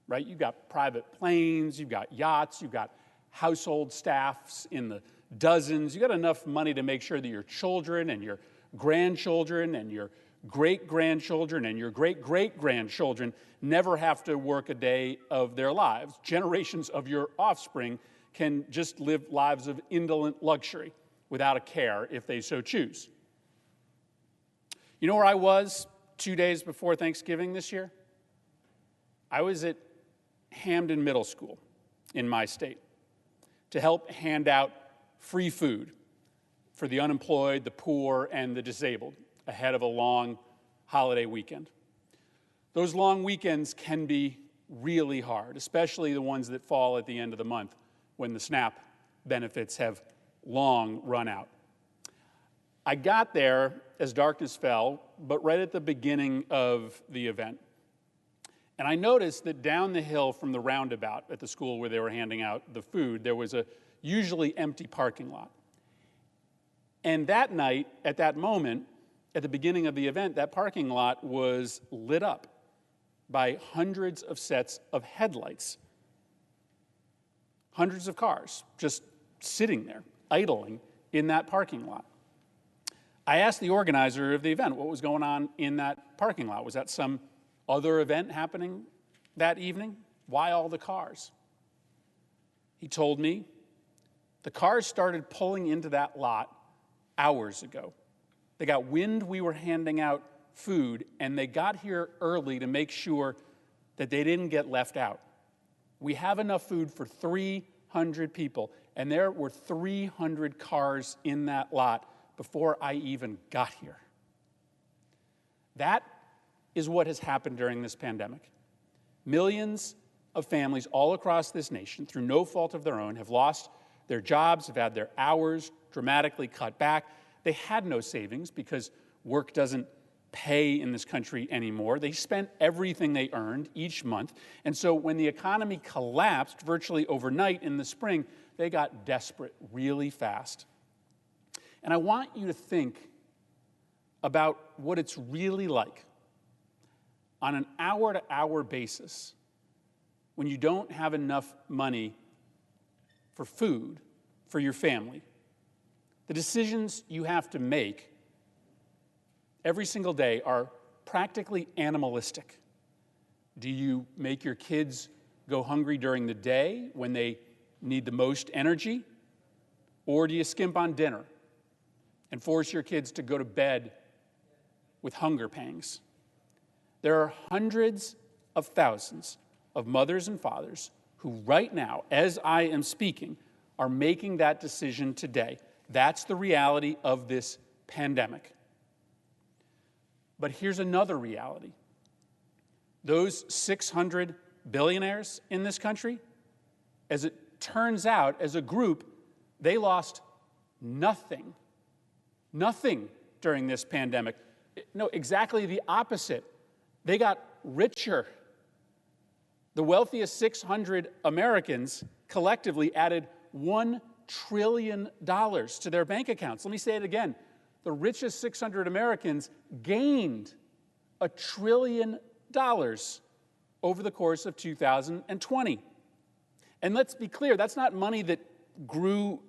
right? You've got private planes, you've got yachts, you've got household staffs in the dozens. You've got enough money to make sure that your children and your grandchildren and your great-grandchildren and your great-great-grandchildren never have to work a day of their lives. Generations of your offspring can just live lives of indolent luxury without a care if they so choose. You know where I was 2 days before Thanksgiving this year? I was at Hamden Middle School in my state to help hand out free food for the unemployed, the poor, and the disabled ahead of a long holiday weekend. Those long weekends can be really hard, especially the ones that fall at the end of the month when the SNAP benefits have long run out. I got there as darkness fell, but right at the beginning of the event. And I noticed that down the hill from the roundabout at the school where they were handing out the food, there was a usually empty parking lot. And that night, at that moment, at the beginning of the event, that parking lot was lit up by hundreds of sets of headlights. Hundreds of cars just sitting there, idling in that parking lot. I asked the organizer of the event what was going on in that parking lot. Was that some other event happening that evening? Why all the cars? He told me the cars started pulling into that lot hours ago. They got wind we were handing out food, and they got here early to make sure that they didn't get left out. We have enough food for 300 people, and there were 300 cars in that lot before I even got here. That is what has happened during this pandemic. Millions of families all across this nation, through no fault of their own, have lost their jobs, have had their hours dramatically cut back. They had no savings because work doesn't pay in this country anymore. They spent everything they earned each month. And so when the economy collapsed virtually overnight in the spring, they got desperate really fast. And I want you to think about what it's really like on an hour-to-hour basis when you don't have enough money for food for your family. The decisions you have to make every single day are practically animalistic. Do you make your kids go hungry during the day when they need the most energy? Or do you skimp on dinner and force your kids to go to bed with hunger pangs? There are hundreds of thousands of mothers and fathers who right now, as I am speaking, are making that decision today. That's the reality of this pandemic. But here's another reality. Those 600 billionaires in this country, as it turns out, as a group, they lost nothing during this pandemic. No, exactly the opposite. They got richer. The wealthiest 600 Americans collectively added $1 trillion to their bank accounts. Let me say it again. The richest 600 Americans gained $1 trillion over the course of 2020. And let's be clear, that's not money that grew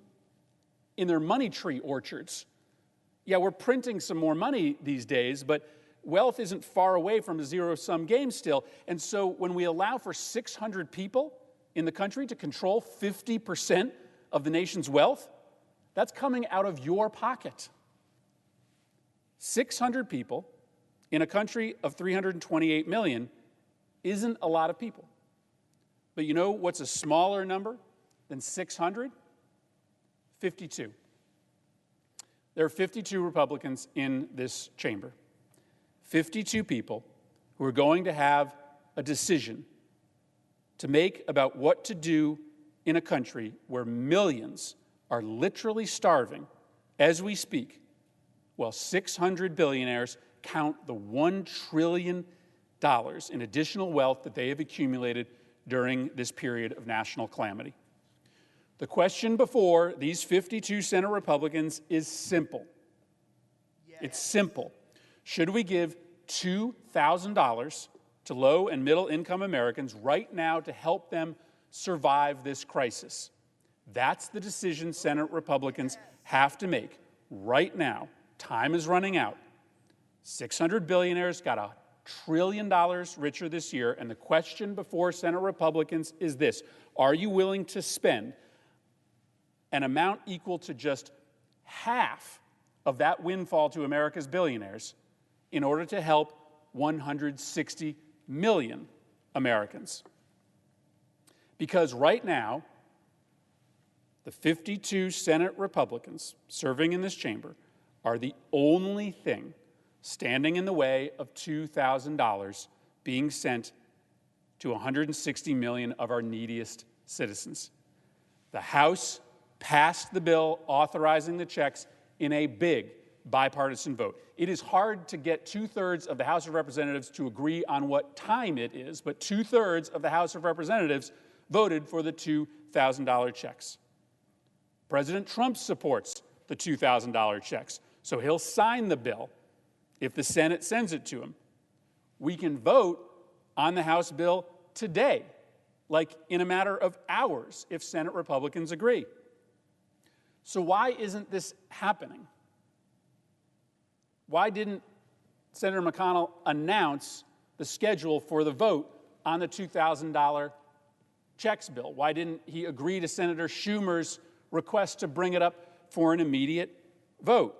in their money tree orchards. Yeah, we're printing some more money these days, but wealth isn't far away from a zero-sum game still. And so when we allow for 600 people in the country to control 50% of the nation's wealth, that's coming out of your pocket. 600 people in a country of 328 million isn't a lot of people. But you know what's a smaller number than 600? 52. There are 52 Republicans in this chamber. 52 people who are going to have a decision to make about what to do in a country where millions are literally starving as we speak, while 600 billionaires count the $1 trillion in additional wealth that they have accumulated during this period of national calamity. The question before these 52 Senate Republicans is simple. It's simple. Should we give $2,000 to low and middle income Americans right now to help them survive this crisis? That's the decision Senate Republicans have to make right now. Time is running out. 600 billionaires got $1 trillion richer this year, and the question before Senate Republicans is this: are you willing to spend an amount equal to just half of that windfall to America's billionaires in order to help 160 million Americans? Because right now, the 52 Senate Republicans serving in this chamber are the only thing standing in the way of $2,000 being sent to 160 million of our neediest citizens. The House passed the bill authorizing the checks in a big bipartisan vote. It is hard to get 2/3 of the House of Representatives to agree on what time it is, but 2/3 of the House of Representatives voted for the $2,000 checks. President Trump supports the $2,000 checks, so he'll sign the bill if the Senate sends it to him. We can vote on the House bill today, like in a matter of hours, if Senate Republicans agree. So why isn't this happening? Why didn't Senator McConnell announce the schedule for the vote on the $2,000 checks bill? Why didn't he agree to Senator Schumer's request to bring it up for an immediate vote?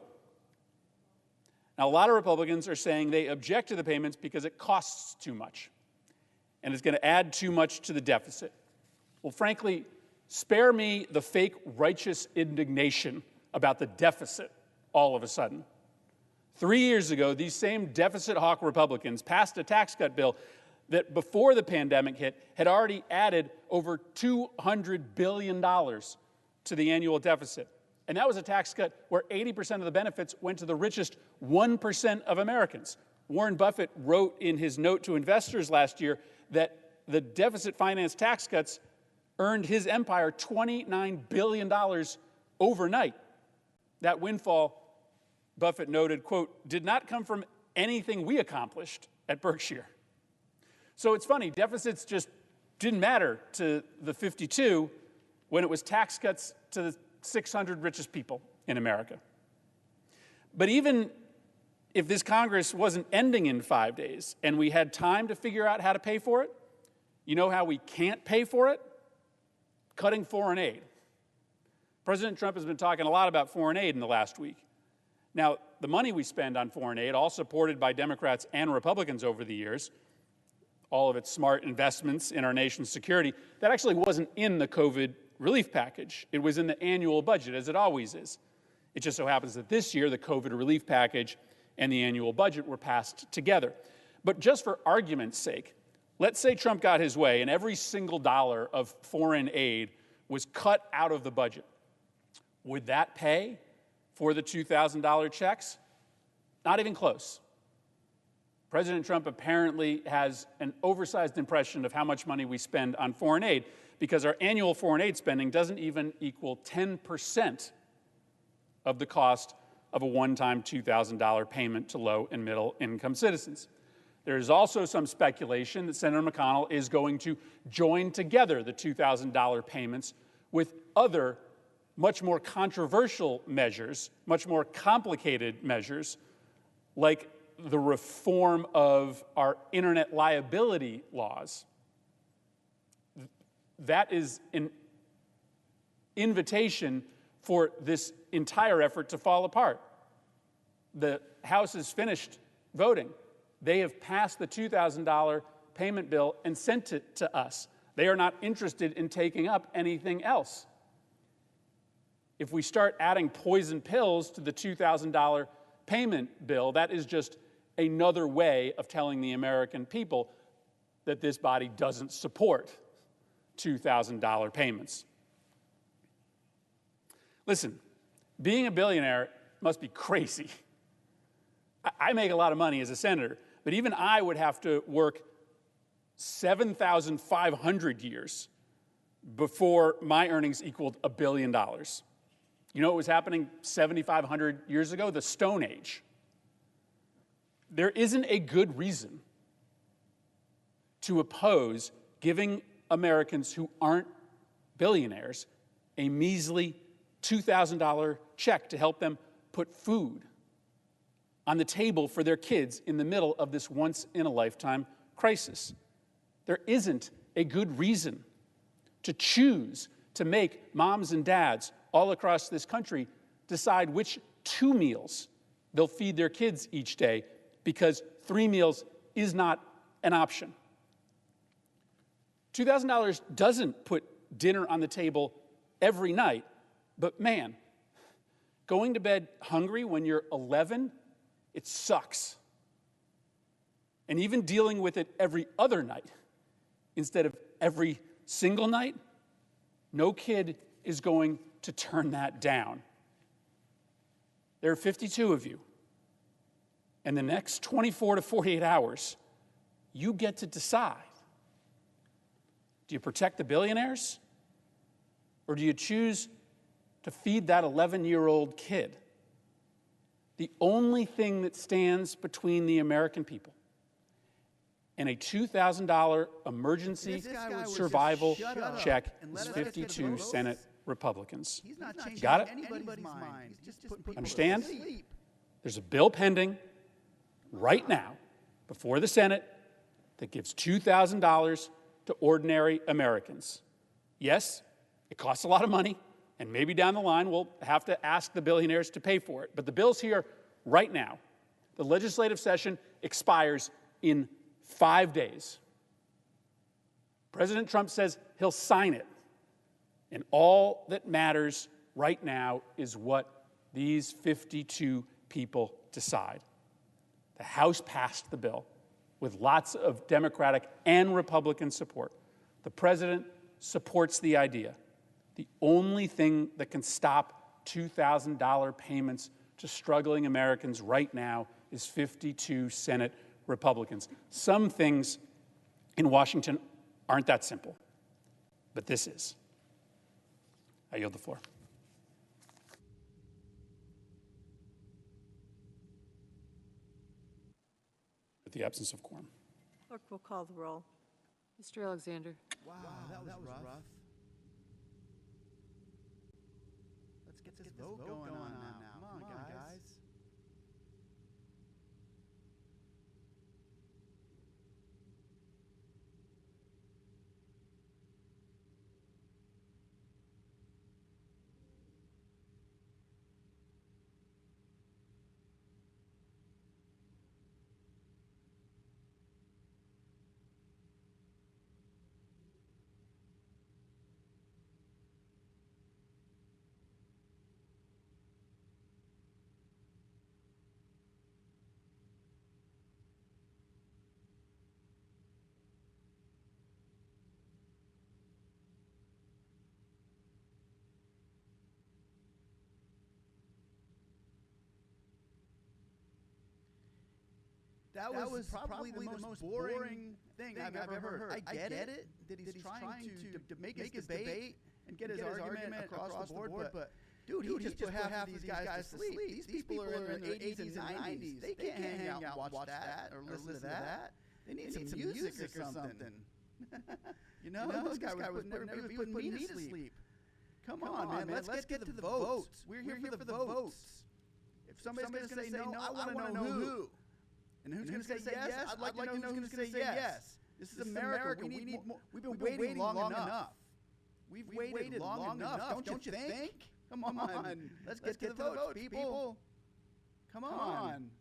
Now, a lot of Republicans are saying they object to the payments because it costs too much and it's going to add too much to the deficit. Well, frankly, spare me the fake righteous indignation about the deficit all of a sudden. 3 years ago, these same deficit hawk Republicans passed a tax cut bill that before the pandemic hit had already added over $200 billion to the annual deficit. And that was a tax cut where 80% of the benefits went to the richest 1% of Americans. Warren Buffett wrote in his note to investors last year that the deficit finance tax cuts earned his empire $29 billion overnight. That windfall, Buffett noted, quote, did not come from anything we accomplished at Berkshire. So it's funny, deficits just didn't matter to the 52 when it was tax cuts to the 600 richest people in America. But even if this Congress wasn't ending in 5 days and we had time to figure out how to pay for it, you know how we can't pay for it? Cutting foreign aid. President Trump has been talking a lot about foreign aid in the last week. Now, the money we spend on foreign aid, all supported by Democrats and Republicans over the years, all of its smart investments in our nation's security. That actually wasn't in the COVID relief package. It was in the annual budget, as it always is. It just so happens that this year, the COVID relief package and the annual budget were passed together. But just for argument's sake, let's say Trump got his way and every single dollar of foreign aid was cut out of the budget. Would that pay for the $2,000 checks? Not even close. President Trump apparently has an oversized impression of how much money we spend on foreign aid, because our annual foreign aid spending doesn't even equal 10% of the cost of a one-time $2,000 payment to low and middle income citizens. There is also some speculation that Senator McConnell is going to join together the $2,000 payments with other much more controversial measures, much more complicated measures, like the reform of our internet liability laws. That is an invitation for this entire effort to fall apart. The House has finished voting. They have passed the $2,000 payment bill and sent it to us. They are not interested in taking up anything else. If we start adding poison pills to the $2,000 payment bill, that is just another way of telling the American people that this body doesn't support $2,000 payments. Listen, being a billionaire must be crazy. I make a lot of money as a senator, but even I would have to work 7,500 years before my earnings equaled $1 billion. You know what was happening 7,500 years ago? The Stone Age. There isn't a good reason to oppose giving Americans who aren't billionaires a measly $2,000 check to help them put food on the table for their kids in the middle of this once-in-a-lifetime crisis. There isn't a good reason to choose to make moms and dads all across this country decide which 2 meals they'll feed their kids each day, because 3 meals is not an option. $2,000 doesn't put dinner on the table every night, but man, going to bed hungry when you're 11, it sucks. And even dealing with it every other night instead of every single night, no kid is going to turn that down. There are 52 of you. And the next 24 to 48 hours, you get to decide. Do you protect the billionaires? Or do you choose to feed that 11-year-old kid? The only thing that stands between the American people and a $2,000 emergency survival check is 52 Senate Republicans. Got it? Understand? There's a bill pending right now before the Senate that gives $2,000 to ordinary Americans. Yes, it costs a lot of money, and maybe down the line we'll have to ask the billionaires to pay for it. But the bill's here right now. The legislative session expires in 5 days. President Trump says he'll sign it. And all that matters right now is what these 52 people decide. The House passed the bill with lots of Democratic and Republican support. The president supports the idea. The only thing that can stop $2,000 payments to struggling Americans right now is 52 Senate Republicans. Some things in Washington aren't that simple, but this is. I yield the floor. With the absence of quorum. Clerk will call the roll. Mr. Alexander. Wow, that was rough. Let's get this vote going on now. Come on, guys. That was probably the most boring thing I've ever heard. I get it that he's trying to make his debate and get his argument across the board, but dude, he just put half of these guys to sleep. These people are in their 80s and 90s. They can't hang out and watch that or listen to that. They need some music or something. You know, this guy was putting me to sleep. Come on, man. Let's get to the votes. We're here for the votes. If somebody's going to say no, I want to know who. And who's going to say yes? I'd like to know who's going to say yes. This is America. We've been waiting long enough. We've waited long enough, don't you think? Come on. Let's get to the votes, people. Come on.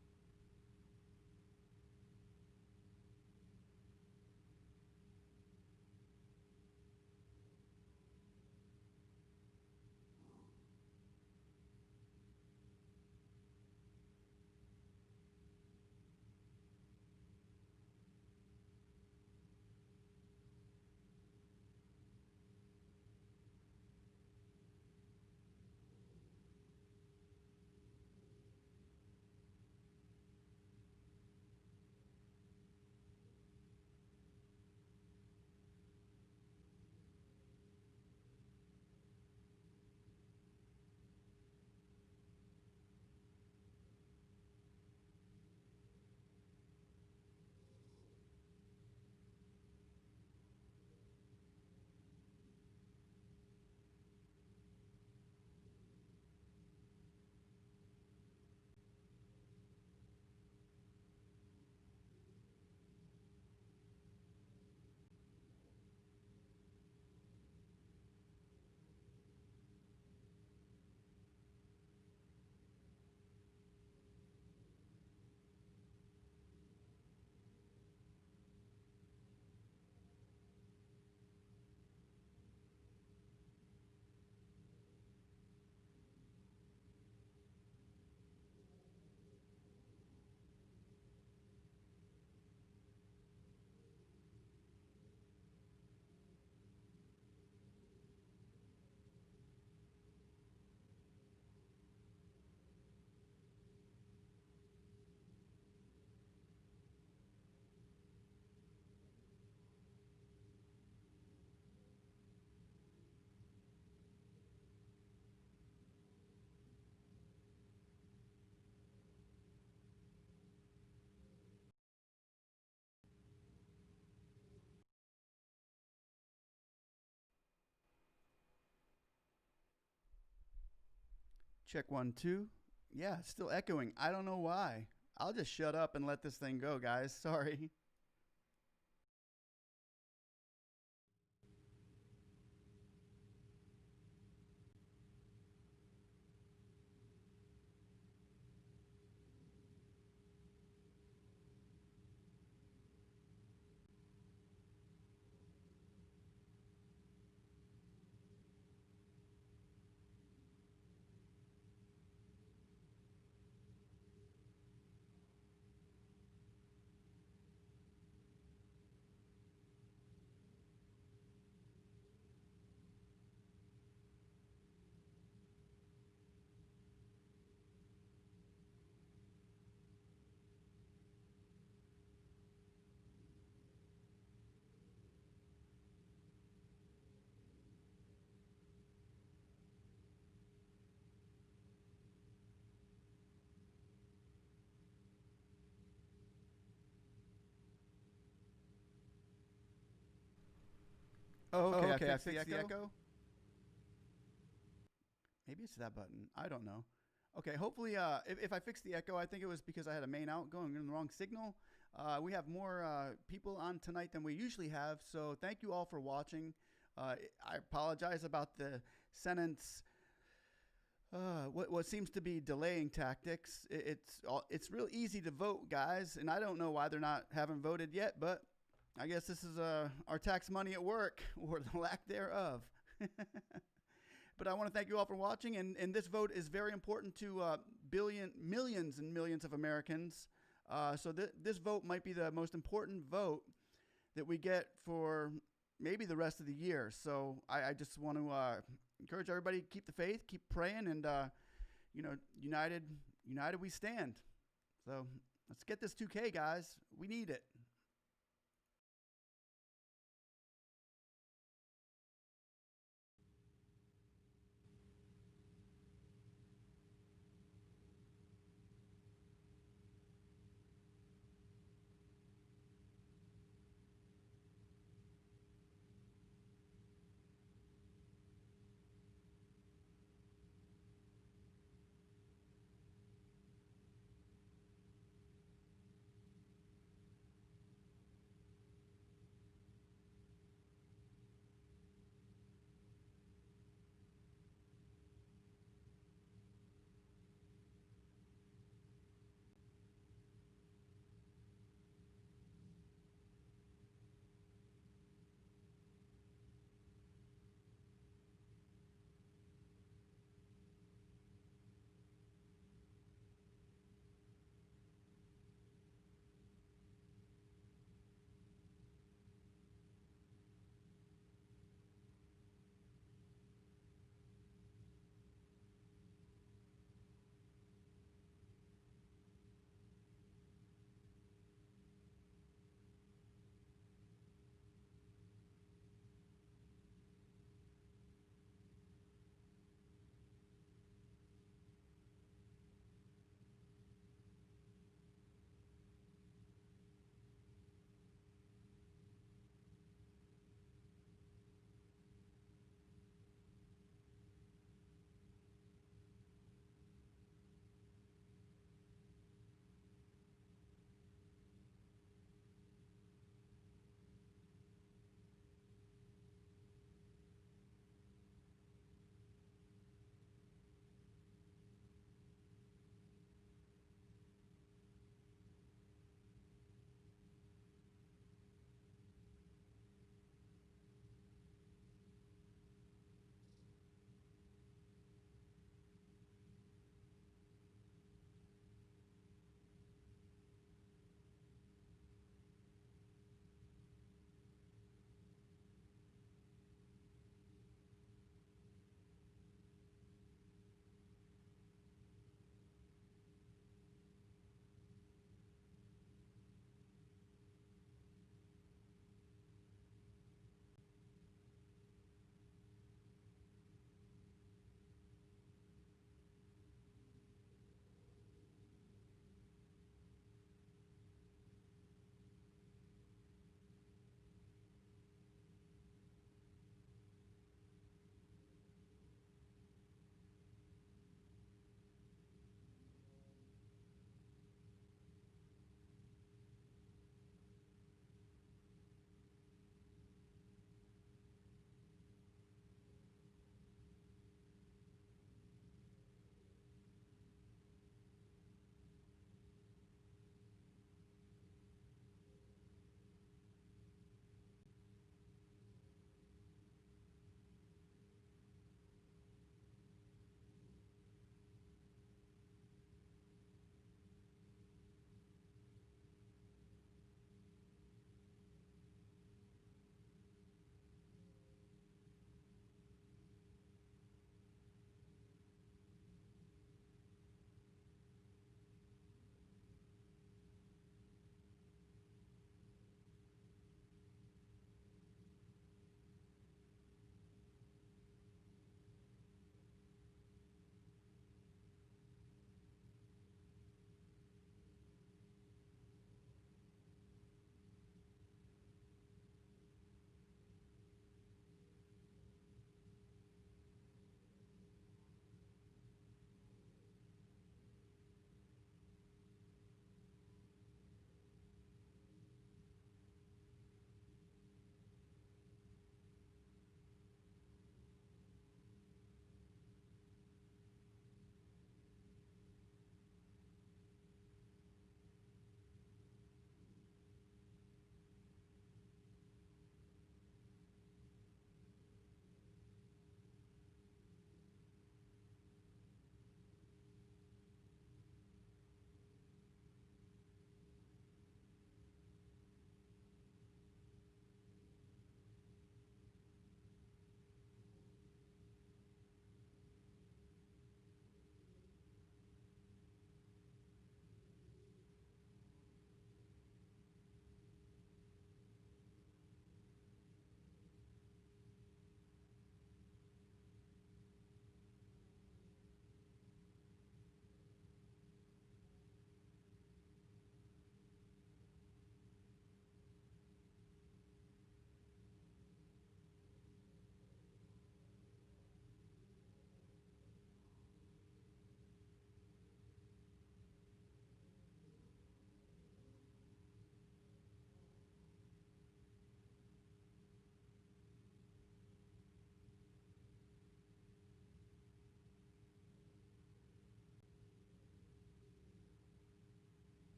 Check 1, 2. Yeah, it's still echoing. I don't know why. I'll just shut up and let this thing go, guys. Sorry. Oh, okay. I fixed the echo. Maybe it's that button. I don't know. Okay, hopefully, if I fix the echo, I think it was because I had a main out going in the wrong signal. We have more people on tonight than we usually have, so thank you all for watching. I apologize about the Senate's what seems to be delaying tactics. It's real easy to vote, guys, and I don't know why they're haven't voted yet, but I guess this is our tax money at work, or the lack thereof. But I want to thank you all for watching, and this vote is very important to millions and millions of Americans. So this vote might be the most important vote that we get for maybe the rest of the year. So I just want to encourage everybody to keep the faith, keep praying, and united we stand. So Let's get this 2K, guys. We need it.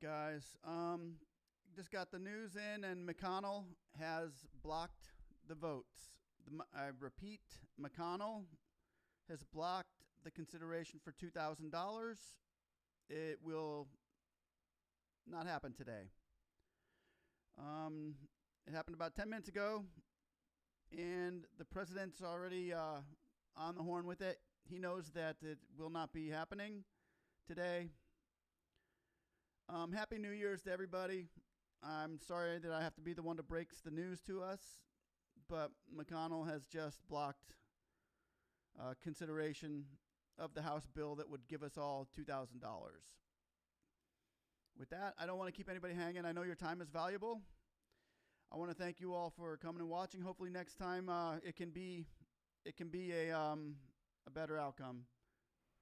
guys. Just got the news in, and McConnell has blocked the votes. I repeat, McConnell has blocked the consideration for $2,000. It will not happen today. It happened about 10 minutes ago, and the president's already on the horn with it. He knows that it will not be happening today. Happy New Year's to everybody. I'm sorry that I have to be the one to break the news to us, but McConnell has just blocked consideration of the House bill that would give us all $2,000. With that, I don't want to keep anybody hanging. I know your time is valuable. I want to thank you all for coming and watching. Hopefully next time it can be a better outcome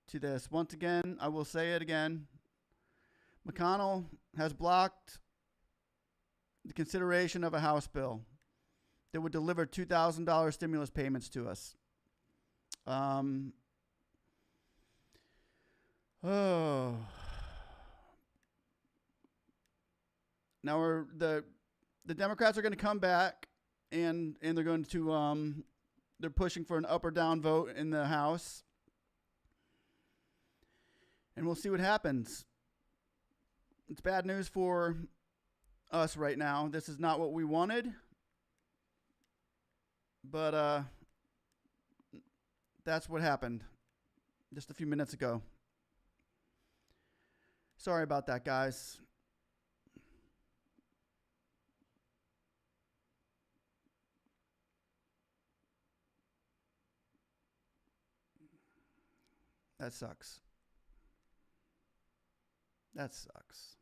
to this. Once again, I will say it again. McConnell has blocked the consideration of a House bill that would deliver $2,000 stimulus payments to us. Now the Democrats are going to come back and they're going to they're pushing for an up or down vote in the House. And we'll see what happens. It's bad news for us right now. This is not what we wanted. But that's what happened just a few minutes ago. Sorry about that, guys. That sucks. That sucks.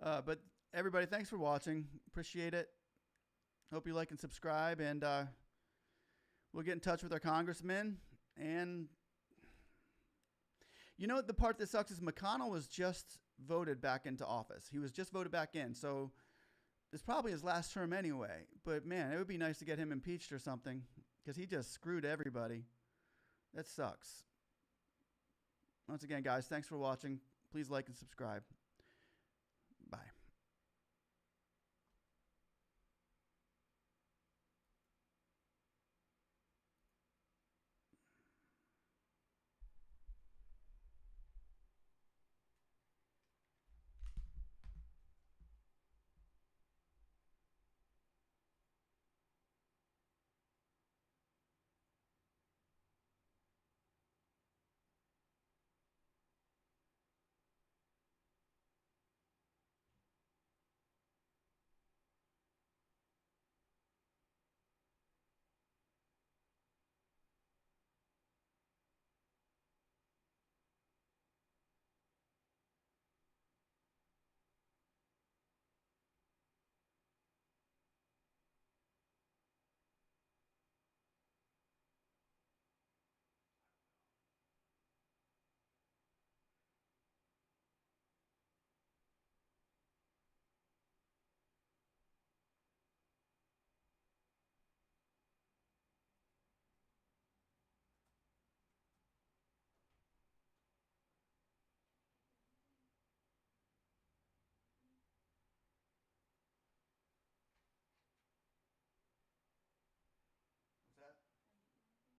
But everybody, thanks for watching. Appreciate it. Hope you like and subscribe, and we'll get in touch with our congressman. And you know, the part that sucks is McConnell was just voted back into office. He was just voted back in, so it's probably his last term anyway. But man, it would be nice to get him impeached or something, because he just screwed everybody. That sucks. Once again, guys, thanks for watching. Please like and subscribe.